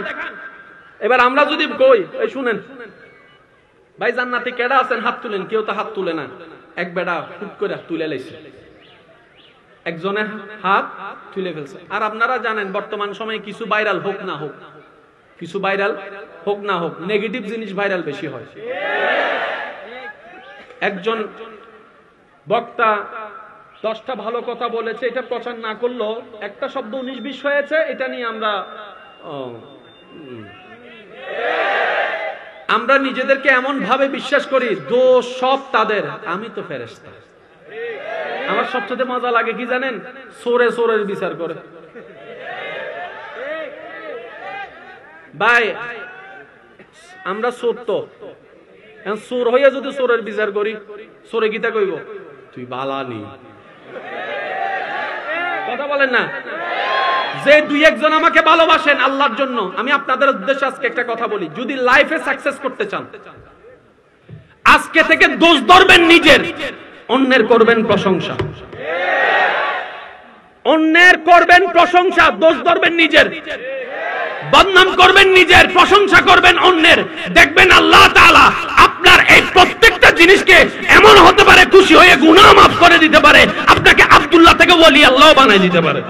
Speaker 1: এবার আমরা যদি কই, এই শুনেন ভাই জান্নাতি কেডা আছেন হাত তুলেন, কেউ তো হাত তুলে না। এক বেড়া হুট করে তুলে লাইছে, একজনে হাত তুলে ফেলছে। আর আপনারা জানেন বর্তমান সময়ে কিছু ভাইরাল হোক না হোক, কিছু ভাইরাল হোক না হোক, নেগেটিভ জিনিস ভাইরাল বেশি হয়। একজন বক্তা 10টা ভালো কথা বলেছে, এটা প্রচার না করলেও একটা শব্দ 19-20 হয়েছে, এটা নিয়ে আমরা নিজেদেরকে এমন ভাবে বিশ্বাস করি দোষ সব তাদের, আমি তো ফেরেশতা। আমার সবচেয়ে মজা লাগে কি জানেন? চোরে চোরের বিচার করে। ভাই আমরা চোর, তো চোর হইয়া যদি চোরের বিচার করি, চোরে গীতা কইব তুই বালানি, কথা বলেন না? যে 2-1 জন আমাকে ভালোবাসেন আল্লাহর জন্য, আমি আপনাদের উদ্দেশ্যে আজকে একটা কথা বলি, যদি লাইফে সাকসেস করতে চান আজকে থেকে দোষ ধরবেন নিজের, অন্যের করবেন প্রশংসা। অন্যের করবেন প্রশংসা, দোষ ধরবেন নিজের, বদনাম করবেন নিজের, প্রশংসা করবেন অন্যের। দেখবেন আল্লাহ তাআলা আপনার এই প্রত্যেকটা জিনিসকে এমন হতে পারে খুশি হয়ে গুনাহ মাফ করে দিতে পারে, আপনাকে আব্দুল্লাহ থেকে ওলি আল্লাহ বানাই দিতে পারে।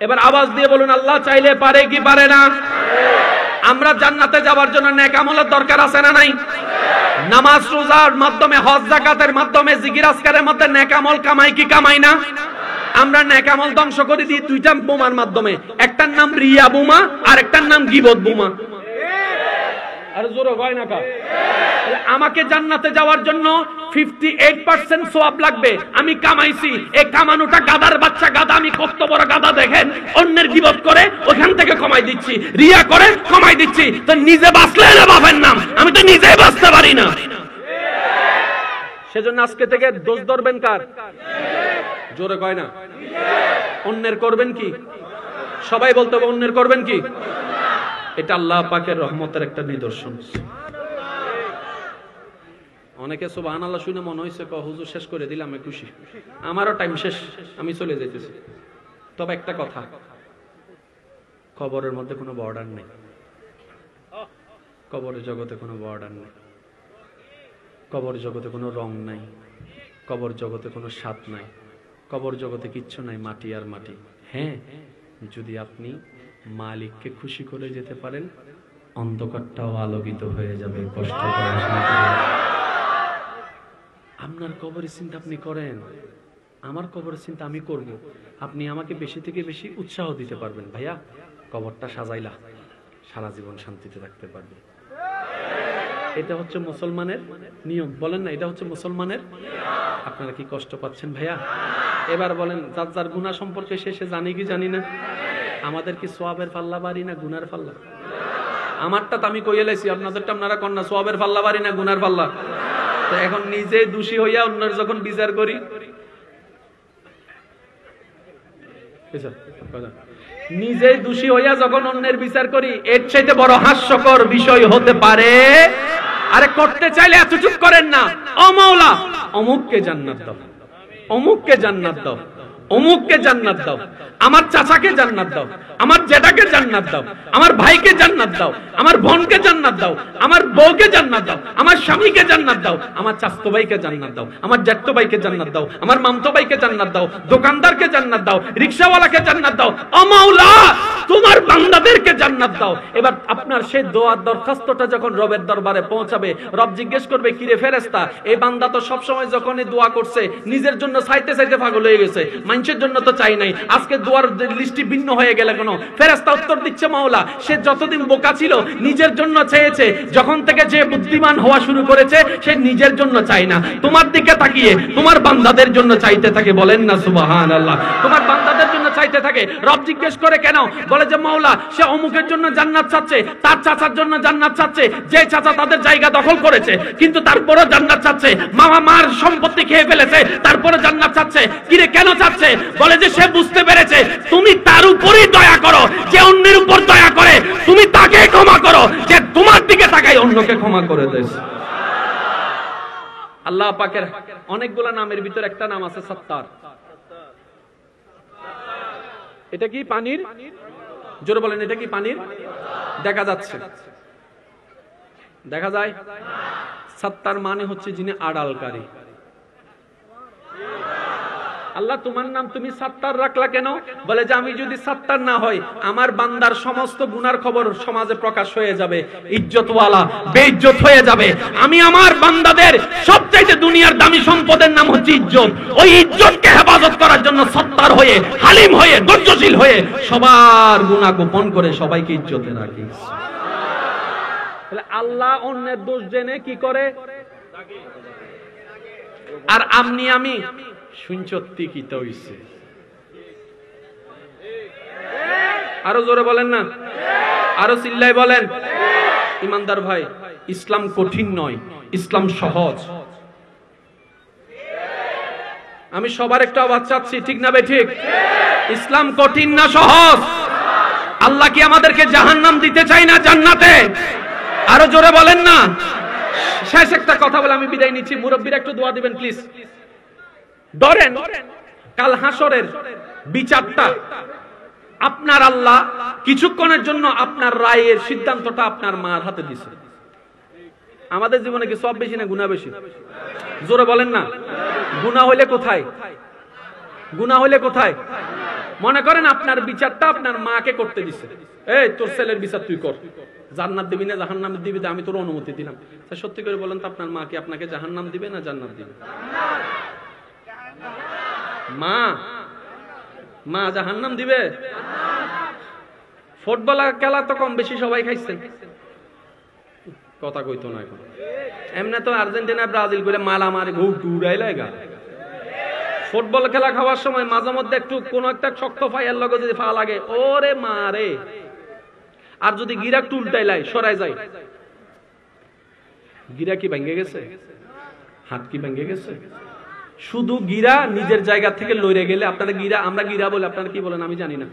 Speaker 1: এবার আওয়াজ দিয়ে বলুন, আল্লাহ চাইলে পারে কি পারে না? আমরা জান্নাতে যাওয়ার জন্য নেক আমলের দরকার আছে না নাই? নামাজ রোজার মাধ্যমে, হজ যাকাতের মাধ্যমে, জিকির আজকারের মধ্যে নেক আমল কামাই কি কামাই না? আমরা নেক আমল ধ্বংস করে দিই দুইটা বোমার মাধ্যমে, একটার নাম রিয়া বোমা আর একটার নাম গীবত বোমা। আর জোরে হয় না কা? আমাকে জান্নাতে যাওয়ার জন্য 58% সওয়াব লাগবে, আমি কামাইছি, এই কামানোটা গাদার বাচ্চা গাদা, আমি কত বড় গাদা দেখেন, অন্যের গীবত করে ওখান থেকে কমাই দিচ্ছি, রিয়া করে কমাই দিচ্ছি, তো নিজে বাঁচলে না বাপের নাম, আমি তো নিজেই বাঁচতে পারি না। সেজন্য আজকে থেকে দোষ ধরবেন কার? জোরে কয় না? অন্যের করবেন কি? সবাই বলতে হবে অন্যের করবেন কি? এটা আল্লাহ পাকের রহমতের একটা নিদর্শন। অনেকে সুবহানাল্লাহ শুনে মনে হয়েছে হুজুর শেষ করে দিলাম, আমি খুশি, আমারও টাইম শেষ, আমি চলে যেতেছি। তবে একটা কথা, কবরের মধ্যে কোনো বর্ডার নেই, কবরের জগতে কোনো বর্ডার নেই, কবর জগতে কোনো রং নাই, কবর জগতে কোনো স্বাদ নাই, কবর জগতে কিচ্ছু নাই, মাটি আর মাটি। হ্যাঁ, যদি আপনি মালিককে খুশি করে যেতে পারেন, অন্ধকারটাও আলোকিত হয়ে যাবে। কষ্ট করে আপনার কবরের চিন্তা আপনি করেন, আমার কবরের চিন্তা আমি করব, আপনি আমাকে বেশি থেকে বেশি উৎসাহ দিতে পারবেন। ভাইয়া কবরটা সাজাইলা, সারা জীবন শান্তিতে থাকতে পারবে। এটা হচ্ছে মুসলমানের নিয়ম, বলেন না? এটা হচ্ছে মুসলমানের। আপনারা কি কষ্ট পাচ্ছেন ভাইয়া? এবার বলেন, যার যার গুনাহ সম্পর্কে সে জানি কি জানি না? আমাদের কি সওয়াবের পাল্লা বাড়ি না গুনার পাল্লা? আমারটা তো আমি কইয়া লাইছি, আপনাদেরটা আপনারা কোন না, সওয়াবের পাল্লা বাড়ি না গুনার পাল্লা? তো এখন নিজে দোষী হইয়া অন্যের যখন বিচার করি, নিজেই দোষী হইয়া যখন অন্যের বিচার করি, এর চাইতে বড় হাস্যকর বিষয় হতে পারে? আরে করতে চাইলে এত চুপ করেন না, ও মাওলা অমুককে জান্নাত দাও, অমুককে জান্নাত দাও, অমুককে জান্নাত দাও, আমার চাচাকে জান্নাত দাও, আমার জেঠাকে জান্নাত দাও, আমার ভাইকে জান্নাত দাও, আমার বোনকে জান্নাত দাও, আমার বউকে জান্নাত দাও, আমার স্বামীকে জান্নাত দাও, আমার চাচতো ভাইকে জান্নাত দাও, আমার জ্যাঠতো ভাইকে জান্নাত দাও, আমার মামতো ভাইকে জান্নাত দাও, দোকানদারকে জান্নাত দাও, রিকশাওয়ালাকে জান্নাত দাও, ও মাওলা তোমার বান্দাদেরকে জান্নাত দাও। এবার আপনার সেই দোয়ার দরখাস্তটা যখন রবের দরবারে পৌঁছাবে, রব জিজ্ঞেস করবে, কিরে ফেরেশতা, এই বান্দা তো সব সময় যখনই দোয়া করছে নিজের জন্য চাইতে চাইতে পাগল হয়ে গেছে, মানুষের জন্য তো চাই নাই, আজকে দোয়ার লিস্টটি ভিন্ন হয়ে গেল কেন? ফেরেশতা উত্তর দিচ্ছে, মাওলা সে যতদিন বোকা ছিল নিজের জন্য চেয়েছে, যখন থেকে যে বুদ্ধিমান হওয়া শুরু করেছে সে নিজের জন্য চায় না, তোমার দিকে তাকিয়ে তোমার বান্দাদের জন্য চাইতে থাকে। বলেন না সুবহানাল্লাহ? তোমার বান্দাদের জন্য চাইতে থাকে। রব জিজ্ঞেস করে কেন? বলে যে মাওলা সে অমুকের জন্য জান্নাত চাচ্ছে, তার চাচার জন্য জান্নাত চাচ্ছে, যে চাচা তাদের জায়গা দখল করেছে কিন্তু তারপরে জান্নাত চাচ্ছে, মামা মার সম্পত্তি খেয়ে ফেলেছে তারপরে জান্নাত চাচ্ছে। কিরে কেন চাচ্ছে? বলে যে সে বুঝতে পেরেছে তুমি তার উপরই দয়া করো, যে অন্যের উপর দয়া করে তুমি তাকে ক্ষমা করো, যে তোমার দিকে তাকায় অন্যকে ক্ষমা করে দেয়। আল্লাহ পাকের অনেকগুলা নামের ভিতর একটা নাম আছে সত্তার। এটা কি পানির? জোরে বলেন, এটা কি পানির? দেখা যাচ্ছে, দেখা যায়। সত্তার মানে হচ্ছে যিনি আড়ালকারী। আল্লাহ তোমার নাম তুমি সত্তার রাখলা কেন? বলে যে আমি যদি সত্তার না হই, আমার বান্দার সমস্ত গুনার খবর সমাজে প্রকাশ হয়ে যাবে, ইজ্জতওয়ালা বেইজ্জত হয়ে যাবে। আমি আমার বান্দাদের সবচাইতে দুনিয়ার দামি সম্পদের নাম হচ্ছে ইজ্জত, ওই ইজ্জতকে হেফাজত করার জন্য সত্তার হয়ে, হালিম হয়ে, ধৈর্যশীল হয়ে সবার গুনাহ গোপন করে সবাইকে ইজ্জতে রাখি। তাহলে আল্লাহ অন্যের দোষ জেনে কি করে? আর আপনি আমি শুনছত্তি কি হইছে? আরো জোরে বলেন না, আরো চিল্লাই বলেন। ইমানদার ভাই, ইসলাম কঠিন নয়, ইসলাম সহজ। আমি সবার একটা আওয়াজ চাচ্ছি, ঠিক না বে ঠিক? ইসলাম কঠিন না সহজ? আল্লাহ কি আমাদেরকে জাহান্নাম দিতে চায় না জান্নাতে? আরো জোরে বলেন না। শেষ একটা কথা বলে আমি বিদায় নিচ্ছি। মুরব্বীরা একটু দোয়া দিবেন প্লিজ। ধরেন কাল হাসরের বিচারটা আপনার আল্লাহ কিছুক্ষণের জন্য আপনার রায়ের সিদ্ধান্তটা আপনার মার হাতে দিছে। আমাদের জীবনে কি সব বেশি না গুনাহ বেশি? জোরে বলেন না। গুনাহ হইলে কোথায়? গুনাহ হইলে কোথায়? মনে করেন আপনার বিচারটা আপনার মাকে করতে দিছে, এই তোর ছেলের বিচার তুই কর, জান্নাত দিবি না জাহান্নাম দিবি, আমি তোর অনুমতি দিলাম। তা সত্যি করে বলেন তো আপনার মা কি আপনাকে জাহান্নাম দিবে না জান্নাত দিবে? মা জাহান্নাম দিবে? ফুটবল খেলা তো কম বেশি সবাই খাইছেন, কথা কইতো না এখন। এমনি তো আর্জেন্টিনা ব্রাজিল করে মালামারি ঘুর ঘুরাইলে গা। ফুটবল খেলা খাওয়ার সময় মাঝে মধ্যে একটু কোন একটা শক্ত ফাইয়ার লগে যদি ফা লাগে, ওরে মারে। আর যদি গিরা একটু উল্টাইলাই সরাই যায়, গিরা কি ভেঙে গেছে? হাত কি ভেঙে গেছে? শুধু গিরা নিজের জায়গা থেকে লড়ে গেলে, আপনারা গিরা, আমরা গিরা বলে, আপনারা কি বলেন আমি জানি না,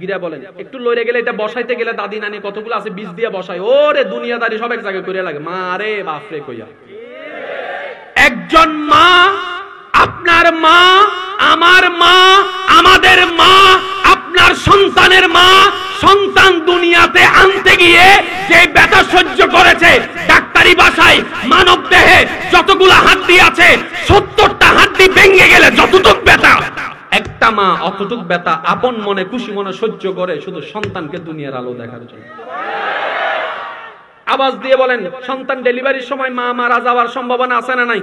Speaker 1: গিরা বলেন, একটু লড়ে গেলে এটা বসাইতে গেলে দাদি নানি কতগুলো আছে বীজ দিয়ে বসায়, ওরে দুনিয়াদারি সব এক জায়গায় করে লাগে, মারে বাপরে কইয়া। একজন মা, আপনার মা, আমার মা, আমাদের মা, আপনার সন্তানের মা, সন্তান দুনিয়াতে আনতে গিয়ে যে ব্যথা সহ্য করেছে, ডাক্তারি ভাষায় মানব দেহে যতগুলো হাড্ডি আছে 70টা হাড্ডি ভেঙে গেলে যতটুক ব্যথা, একটা মা অতটুক ব্যথা আপন মনে খুশি মনে সহ্য করে শুধু সন্তানকে দুনিয়ার আলো দেখার জন্য। আওয়াজ দিয়ে বলেন, সন্তান ডেলিভারির সময় মা মারা যাওয়ার সম্ভাবনা আছে না নাই?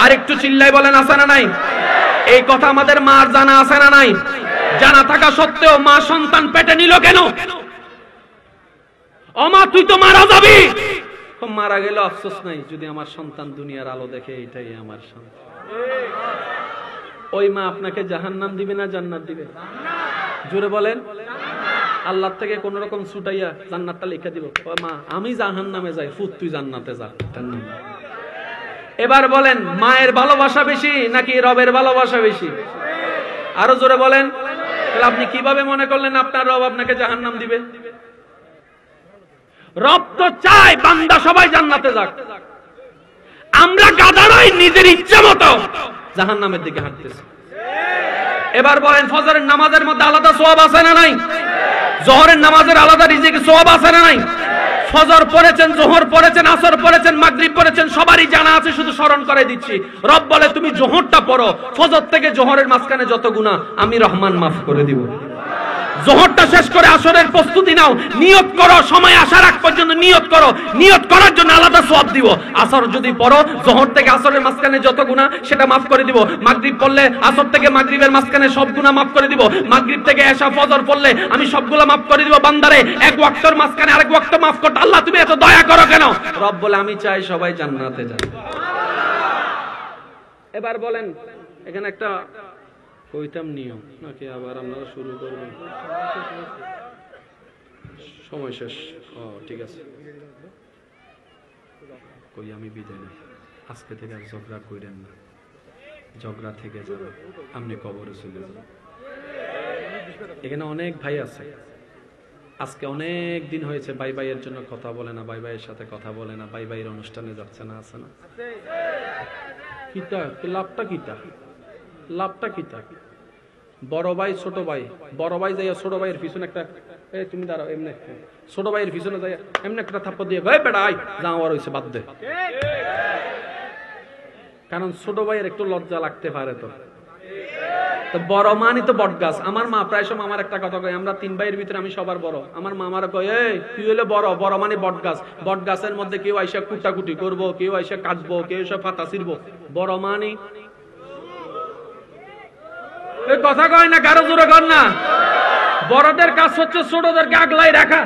Speaker 1: আর একটু চিল্লাই বলেন, আছে না নাই? এই কথা আমাদের মার জানা আছে না নাই? জানা থাকা সত্ত্বেও মা সন্তান পেটে নিল কেন? ও মা তুই তো মারা যাবি, মারা গেল আফসোস নাই, যদি আমার সন্তান দুনিয়ার আলো দেখে, এটাই আমার সন্তান। ওই মা আপনাকে জাহান্নাম দিবে না জান্নাত দিবে? জোরে বলেন। আল্লাহ থেকে কোন রকম ছুটাইয়া জান্নাতটা লিখে দিব, ও মা আমি জাহান্নামে যাই, ফুত তুই জান্নাতে যা। এবার বলেন, মায়ের ভালোবাসা বেশি নাকি রবের ভালোবাসা বেশি? আরো জোরে বলেন। তাহলে আপনি কিভাবে মনে করলেন আপনার রব আপনাকে জাহান্নাম দিবে? রব তো চায় বান্দা সবাই জান্নাতে যাক, আমরা গাধারাই নিজের ইচ্ছা মতো জাহান্নামের দিকে হাঁটতেছি। এবার বলেন, ফজরের নামাজের মধ্যে আলাদা সওয়াব আছে না নাই? জোহরের নামাজের আলাদা রিজিকের সওয়াব আছে না নাই? ফজর পড়েছেন, জোহর পড়েছেন, আসর পড়েছেন, মাগরিব পড়েছেন, সবারই জানা আছে, শুধু স্মরণ করে দিচ্ছি। রব বলে তুমি জোহরটা পড়ো, ফজর থেকে জোহরের মাঝখানে যত গুনাহ আমি রহমান মাফ করে দিব। জোহরটা শেষ করে আসরের প্রস্তুতি নাও, নিয়ত করো, সময় আসার আগ পর্যন্ত নিয়ত করো, নিয়ত করার জন্য আলাদা সওয়াব দিব। আসর যদি পড়ো, জোহর থেকে আসরের মাঝখানে যত গুনাহ সেটা মাফ করে দিব। মাগরিব পড়লে আসর থেকে মাগরিবের মাঝখানে সব গুনাহ মাফ করে দিব। মাগরিব থেকে এশা ফজর পড়লে আমি সবগুলো মাফ করে দিব। বান্দারে এক ওয়াক্তের মাঝখানে আরেক ওয়াক্ত মাফ করতে আল্লাহ তুমি এত দয়া করো কেন? রব বলে আমি চাই সবাই জান্নাতে যাক। এবার বলেন, এখানে একটা কইতাম নিয়ম নাকি আবার আপনারা শুরু করবেন? সময় শেষ। ও ঠিক আছে, কই আমি বিদায় নেই। আজকে থেকে আর ঝগড়া কইরেন না, ঝগড়া থেকে যাবে আপনি কবরে চলে যাবেন। এখানে অনেক ভাই আছে, আজকে অনেক দিন হয়েছে ভাই ভাইয়ের জন্য কথা বলে না, ভাই ভাইয়ের সাথে কথা বলে না, ভাই ভাইয়ের অনুষ্ঠানে যাচ্ছে না, আছে না? কিতা লাভটা কিতা? লাভটা কিতা? বড় ভাই ছোট ভাই, বড় ভাই যাইয়া ছোট ভাইয়ের পিছনে একটা, এই তুমি দাঁড়াও, এমনি ছোট ভাইয়ের পিছনে যাইয়া এমনি একটা থাপ্পড় দিয়ে, ভাই বেটা আই যাওয়ার হয়েছে বাদ দে। কারণ ছোট ভাইয়ের একটু লজ্জা লাগতে পারে। তো বড় মানি তো বট গাছ। আমার মা প্রায় সময় আমার একটা কথা কয়, আমরা 3 ভাইয়ের ভিতরে আমি সবার বড়। আমার মা আমার কয়, এই তুই হলে বড়, বড় মানে বট গাছ। বট গাছের মধ্যে কেউ আইসা কুটাকুটি করবো, কেউ আইসা কাটবো, কেউ এসে পাতা ছিড়বো। বড় মানি কথা কয় না, কারো জোরে কর না। বড়দের কাজ হচ্ছে ছোটদেরকে আগলাই রাখা।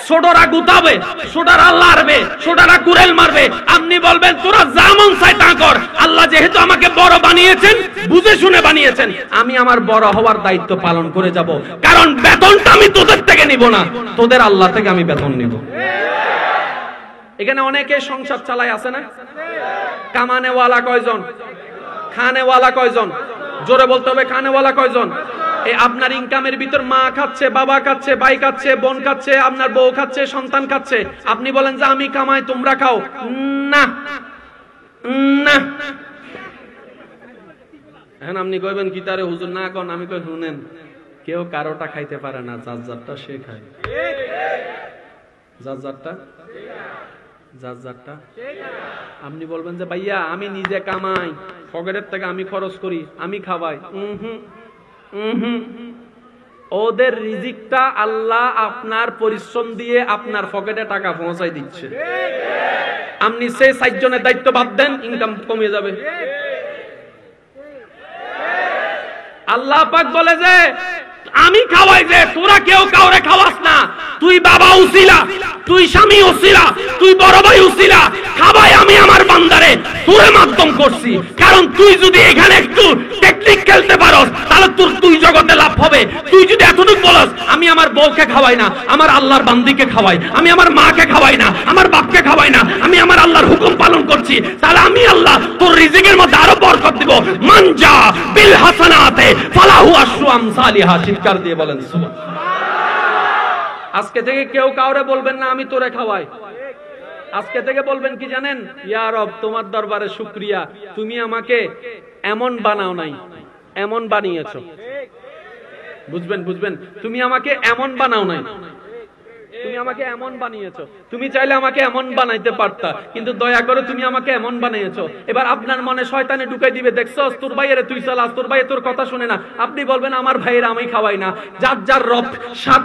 Speaker 1: ছোটরা গুতাবে, ছোটরা লাড়বে, ছোটরা কুড়েল মারবে। আপনি বলবেন তোরা যা মন চায় তা কর। আল্লাহ যেহেতু আমাকে বড় বানিয়েছেন, বুঝে শুনে বানিয়েছেন, আমি আমার বড় হওয়ার দায়িত্ব পালন করে যাব। কারণ বেতনটা আমি তোদের থেকে নিব না, তোদের আল্লাহ থেকে আমি বেতন নিব। এখানে অনেকে সংসার চালায়, আছে না? কামানেওয়ালা কয়জন? খানেওয়ালা কয়জন? জোরে বলতে হবে, খানেওয়ালা কয়জন? এই আপনার ইনকামের ভিতর মা খাচ্ছে, বাবা খাচ্ছে, ভাই খাচ্ছে, বোন খাচ্ছে, আপনার বউ খাচ্ছে, সন্তান খাচ্ছে। আপনি বলেন যে আমি কামাই তোমরা খাও, না না। এখন আপনি কইবেন কি তারে হুজুর না কোন? আমি কই শুনেন, কেউ কারোটা খাইতে পারে না, যার যারটা সে খায়। যার যারটা, যার যারটা। আপনি বলবেন যে ভাইয়া আমি নিজে কামাই, পকেটের থেকে আমি খরচ করি, আমি খাওয়াই। ওদের রিজিকটা আল্লাহ আপনার পরিশ্রম দিয়ে আপনার পকেটে টাকা পৌঁছাই দিচ্ছে। আপনি সেই 4 জনের দায়িত্ব বাদ দেন, ইনকাম কমে যাবে। আল্লাহ পাক বলে যে আমি খাওয়াই, যে তোরা কেউ কাউরে খাওয়াস না, তুই বাবা উসিলা, তুই স্বামী উসিলা, তুই বড় ভাই উসিলা, খাওয়াই আমি আমার বান্দারে তোরে মাধ্যম করছি। কারণ তুই যদি এখানে একটু টেকনিক খেলতে পারস তাহলে তুই জগতে লাভ হবে। তুই যদি এতটুকু বলস আমি আমার বউকে খাওয়াই না, আমার আল্লাহর বান্দিকে খাওয়াই, আমি আমার মাকে খাওয়াই না, আমার বাপকে খাওয়াই না, আমি আমার আল্লাহর হুকুম পালন করছি, তাহলে আমি আল্লাহ তোর রিজিকের মধ্যে আরো বরকত দিব। মানজা বিল হাসানাতে ফালাহু আশরু আমসালিহা। চিৎকার দিয়ে বলেন সুবহানাল্লাহ। আজকে থেকে কেউ কাউরে বলবেন না আমি তোরে খাওয়াই। আজকে থেকে বলবেন কি জানেন? ইয়া রব, তোমার দরবারে শুকরিয়া, তুমি আমাকে এমন বানাও নাই, এমন বানিয়েছো। বুঝবেন, তুমি আমাকে এমন বানাও নাই, তুমি আমাকে এমন বানিয়েছো। তুমি চাইলে আমাকে এমন বানাইতে পারতা, কিন্তু দয়া করে তুমি আমাকে এমন বানিয়েছো। এবার আপনার মনে শয়তানে ঢুকাই দিবে, দেখছস তোর ভাইয়েরে তুই চালাস, তোর ভাই তোর কথা শুনে না। আপনি বলবেন আমার ভাইয়ের আমি খাওয়াই না, যার যার রব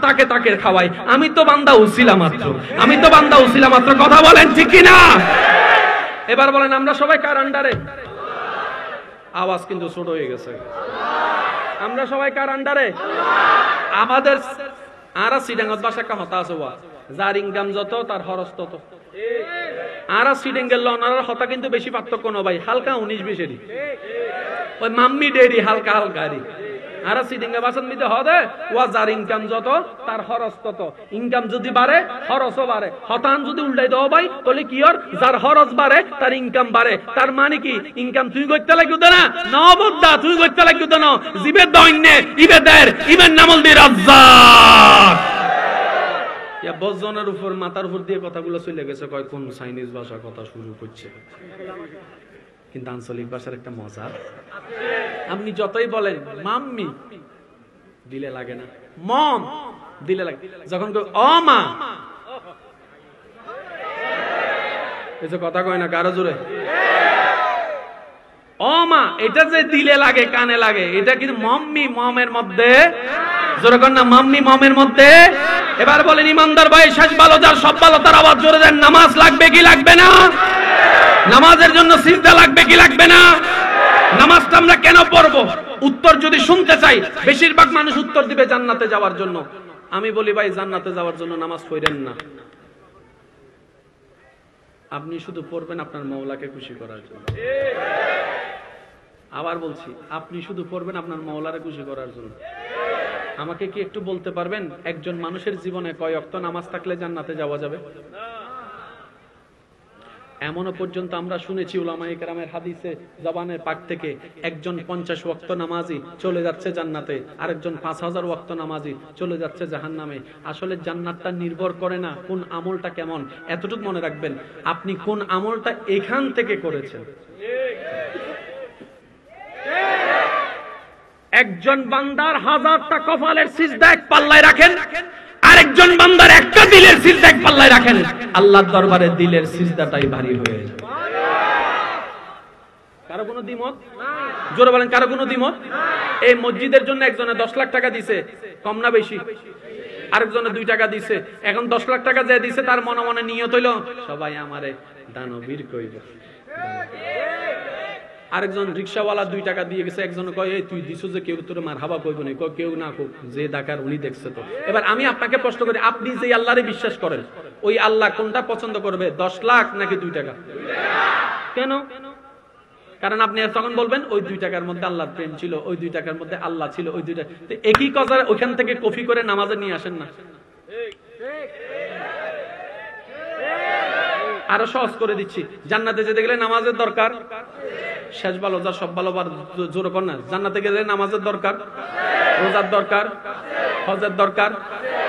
Speaker 1: তাকে তাকে খাওয়াই, আমি তো বান্দা উসিলা মাত্র, আমি তো বান্দা উসিলা মাত্র। কথা বলেন ঠিক কি না? এবার বলেন আমরা সবাই কার আন্ডারে? আওয়াজ কিন্তু ছোট হয়ে গেছে। আমরা সবাই কার আন্ডারে? আমাদের আরা সিডাঙ্গত ভাষা কা হতা আছে, যার ইনকাম যত তার খরচ তত। আরা সিডাঙ্গের লনার হতা কিন্তু বেশি পার্থক্য ন ভাই, হালকা 19-20 ওই মাম্মি ডেরি হালকা হালকা। আরা সিডিঙ্গা বাসন মিতে হবে ওয়া যার ইনকাম যত তার খরচ তত। ইনকাম যদি বাড়ে খরচও বাড়ে। হতান যদি উল্টাই দাও ভাই তাহলে কি হর? যার খরচ বাড়ে তার ইনকাম বাড়ে। তার মানে কি? ইনকাম তুই করতে লাগিও না, নবদ্দা তুই করতে লাগিও না, জিবে দইনে ইবে দের ইবেন নামল দি রাজ্জাক। ইয়া বজনের উপর মাথার উপর দিয়ে কথাগুলো চলে গেছে, কয় কোন চাইনিজ ভাষা কথা শুরু করছে। কিন্তু আঞ্চলিক ভাষার একটা মজা, আপনি যতই বলেন মাম্মি দিলে লাগে না, মম দিলে লাগে। যখন ও মা, এই যে কথা কয় না কারো জোরে, ও মা, এটা যে দিলে লাগে কানে লাগে, এটা কিন্তু মাম্মি মমের মধ্যে, জোরে কর না মাম্মি মমের মধ্যে। এবার বলেন ইমানদার ভাই, শেষ ভালো যার সব ভালো তার আওয়াজ জোরে দেন। নামাজ লাগবে কি লাগবে না? নামাজের জন্য সিজদা লাগবে কি লাগবে না? নামাজটা আমরা কেন পড়বো? উত্তর যদি শুনতে চাই, বেশিরভাগ মানুষ উত্তর দিবে জান্নাতে যাওয়ার জন্য। আমি বলি ভাই জান্নাতে যাওয়ার জন্য নামাজ পড়েন না, আপনি শুধু পড়বেন আপনার মওলাকে খুশি করার জন্য। আবার বলছি, আপনি শুধু পড়বেন আপনার মওলারে খুশি করার জন্য। আমাকে কি একটু বলতে পারবেন একজন মানুষের জীবনে কয় ওয়াক্ত নামাজ থাকলে জান্নাতে যাওয়া যাবে? এমনও পর্যন্ত আমরা শুনেছি উলামায়ে কেরামের হাদিসে জবানের পাক থেকে, একজন 50 ওয়াক্ত নামাজি চলে যাচ্ছে জান্নাতে, আরেকজন 5000 ওয়াক্ত নামাজি চলে যাচ্ছে জাহান্নামে। আসলে জান্নাতটা নির্ভর করে না কোন আমলটা কেমন, এতটুকু মনে রাখবেন, আপনি কোন আমলটা এখান থেকে করেছেন। একজন বান্দার 1000টা কপালের সিজদা এক পাল্লায় রাখেন, আরেকজন বান্দার একটা দিলের সিজদা এক পাল্লায় রাখেন, আল্লাহর দরবারে দিলের সিজদাটাই ভারী হয়ে যায়। কারো কোনো দ্বিমত? জোরে বলেন, কারো কোনো দ্বিমত? এই মসজিদের জন্য একজনে 10 লাখ টাকা দিছে, কম না বেশি? আরেকজনে 2 টাকা দিছে। এখন 10 লাখ টাকা যে দিছে তার মনে মনে নিয়ত হইল সবাই আমারে দানবীর কইবে। আরেকজন রিকশাওয়ালা 2 টাকা দিয়ে গেছে, একজন কয় এই তুই দিছো যে কেউ তোরে মারহাবা কইব না, কয় কেউ না কই, যে ডাকার উনি দেখছে তো। এবার আমি আপনাকে প্রশ্ন করি, আপনি যে আল্লাহরে বিশ্বাস করেন ওই আল্লাহ কোনটা পছন্দ করবে, 10 লাখ নাকি 2 টাকা? কেন? কারণ আপনি তখন বলবেন ওই 2 টাকার মধ্যে আল্লাহর প্রেম ছিল, ওই 2 টাকার মধ্যে আল্লাহ ছিল, ওই 2 টাকা। তো একই কথা ওইখান থেকে কপি করে নামাজে নিয়ে আসেন না। আরো সহজ করে দিচ্ছি, জান্নাতে যেতে গেলে নামাজের দরকার, শেষ ভালো যা সব ভালো জোর কর না, জান্নাতে গেলে নামাজের দরকার, রোজার দরকার, হজের দরকার,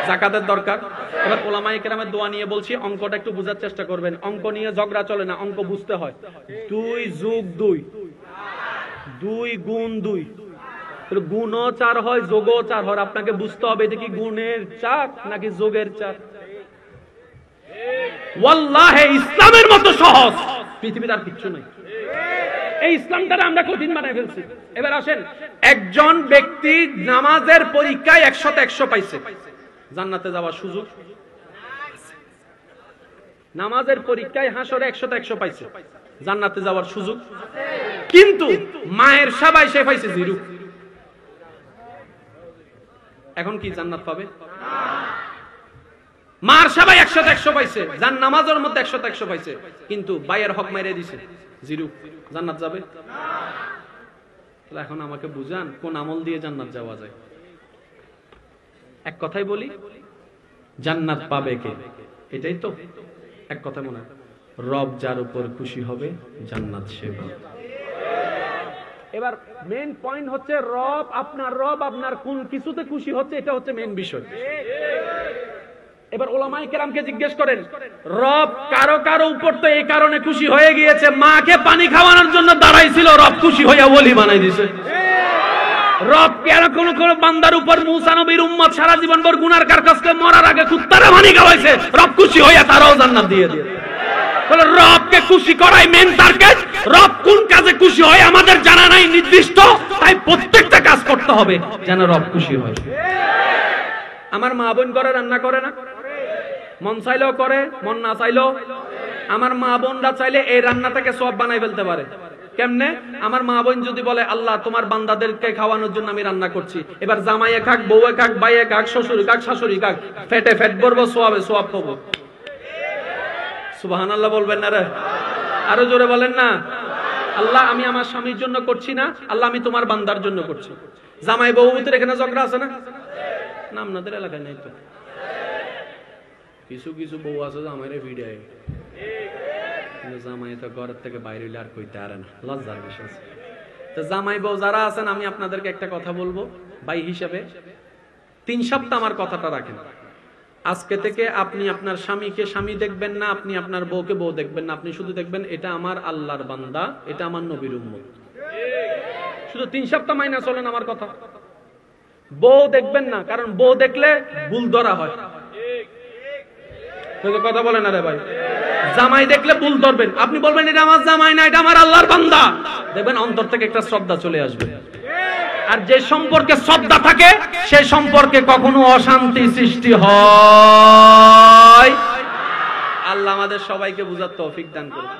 Speaker 1: যাকাতের দরকার। এবার উলামায়ে কেরামের দোয়া নিয়ে বলছি, অঙ্কটা একটু বোঝার চেষ্টা করবেন। অঙ্ক নিয়ে ঝগড়া চলে না, অঙ্ক বুঝতে হয়। 2 যোগ 2, 2 গুণ 2, গুণও 4 হয়, যোগও 4 হয়। আপনাকে বুঝতে হবে এটা কি গুণের 4 নাকি যোগের 4। ওয়াল্লাহি ইসলামের মতো সহজ পৃথিবীতে আর কিচ্ছু নাই। এই ইসলামটারে আমরা কঠিন বানাই ফেলছি। এবার আসেন, একজন ব্যক্তি নামাজের পরীক্ষায় 100তে 100 পাইছে, জান্নাতে যাওয়ার সুযোগ। নামাজের পরীক্ষায় হাসরে 100তে 100 পাইছে, জান্নাতে যাওয়ার সুযোগ। কিন্তু মায়ের সেবায় সে পাইছে 0। এখন কি জান্নাত পাবে? মার সেবায় 100তে 100 পাইছে, যার নামাজের মধ্যে 100তে 100 পাইছে, কিন্তু ভাইয়ের হক মাইরে দিছে 0, জান্নাত যাবে? এখন আমাকে বুঝান কোন আমল দিয়ে জান্নাত যাওয়া যায়? এক কথাই বলি, জান্নাত পাবে কে? এটাই তো এক কথা মনে হয়, রব যার উপর খুশি হবে জান্নাত সে পাবে। এবার মেইন পয়েন্ট হচ্ছে রব আপনার কোন কিছুতে খুশি হচ্ছে, এটা হচ্ছে মেইন বিষয়। এবার ওলামায়ে কেরামকে জিজ্ঞেস করেন, রব কারো কারো উপর তো এই কারণে খুশি হয়ে গিয়েছে, মাকে পানি খাওয়ানোর জন্য দাঁড়াইছিল, রব খুশি হইয়া ওলি বানাই দিয়েছে। রব কেন কোন কোন বান্দার উপর মুসা নবীর উম্মত সারা জীবন ভর গুনার কারকাসকে মরার আগে কুত্তারে পানি খাওয়াইছে, রব খুশি হইয়া তারাও জান্নাত দিয়ে দিয়েছে। তাহলে রবকে খুশি করাই মেইন টার্গেট। রব কোন কাজে খুশি হয় আমাদের জানা নাই নির্দিষ্ট, তাই প্রত্যেকটা কাজ করতে হবে যেন রব খুশি হয়। আমার মা বোন করে রান্না করে না, মন চাইলেও করে, মন না চাইলেও। আমার মা বোনরা চাইলে এই রান্নাটাকে সওয়াব বানাই ফেলতে পারে। কেমনে? আমার মা বোন যদি বলে, আল্লাহ তোমার বান্দাদেরকে খাওয়ানোর জন্য আমি রান্না করছি, এবার জামাইয়ে খাক, বউয়ে খাক, ভাইয়ে খাক, শ্বশুর খাক, শাশুড়ি খাক, ফেটে ফেট ভরবো, সওয়াবে সওয়াব পাবো। সুবহানাল্লাহ বলবেন না রে? আরো জোরে বলেন না। আল্লাহ আমি আমার স্বামীর জন্য করছি না, আল্লাহ আমি তোমার বান্দার জন্য করছি। জামাই বউ ভিতরে এখানে ঝগড়া আছে না? না আপনাদের এলাকায় নাই তো। কিছু কিছু বউ আছে জামাইরে ভিড়ে, কিন্তু জামাই তো ঘরের থেকে বাইরে হইলে আর কইতে পারে না, লজ্জার বিষয়। তো জামাই বউ যারা আছেন, আমি আপনাদেরকে একটা কথা বলবো ভাই হিসেবে, 3 সপ্তাহ আমার কথাটা রাখেন। আজকে থেকে আপনি আপনার স্বামীকে স্বামী দেখবেন না, আপনি আপনার বউকে বউ দেখবেন না, আপনি শুধু দেখবেন এটা আমার আল্লাহর বান্দা, এটা আমার নবীর উম্মত। শুধু 3 সপ্তাহ মাইনা চলেন আমার কথা। বউ দেখবেন না, কারণ বউ দেখলে ভুল ধরা হয়। কথা বলেন না রে ভাই। জামাই দেখলে ভুল ধরবেন, আপনি বলবেন এটা আমার জামাই না, এটা আমার আল্লাহর বান্দা, দেখবেন অন্তর থেকে একটা শ্রদ্ধা চলে আসবে। আর যে সম্পর্কে শ্রদ্ধা থাকে সেই সম্পর্কে কখনো অশান্তি সৃষ্টি হয়। আল্লাহ আমাদের সবাইকে বুঝার তৌফিক দান করুন।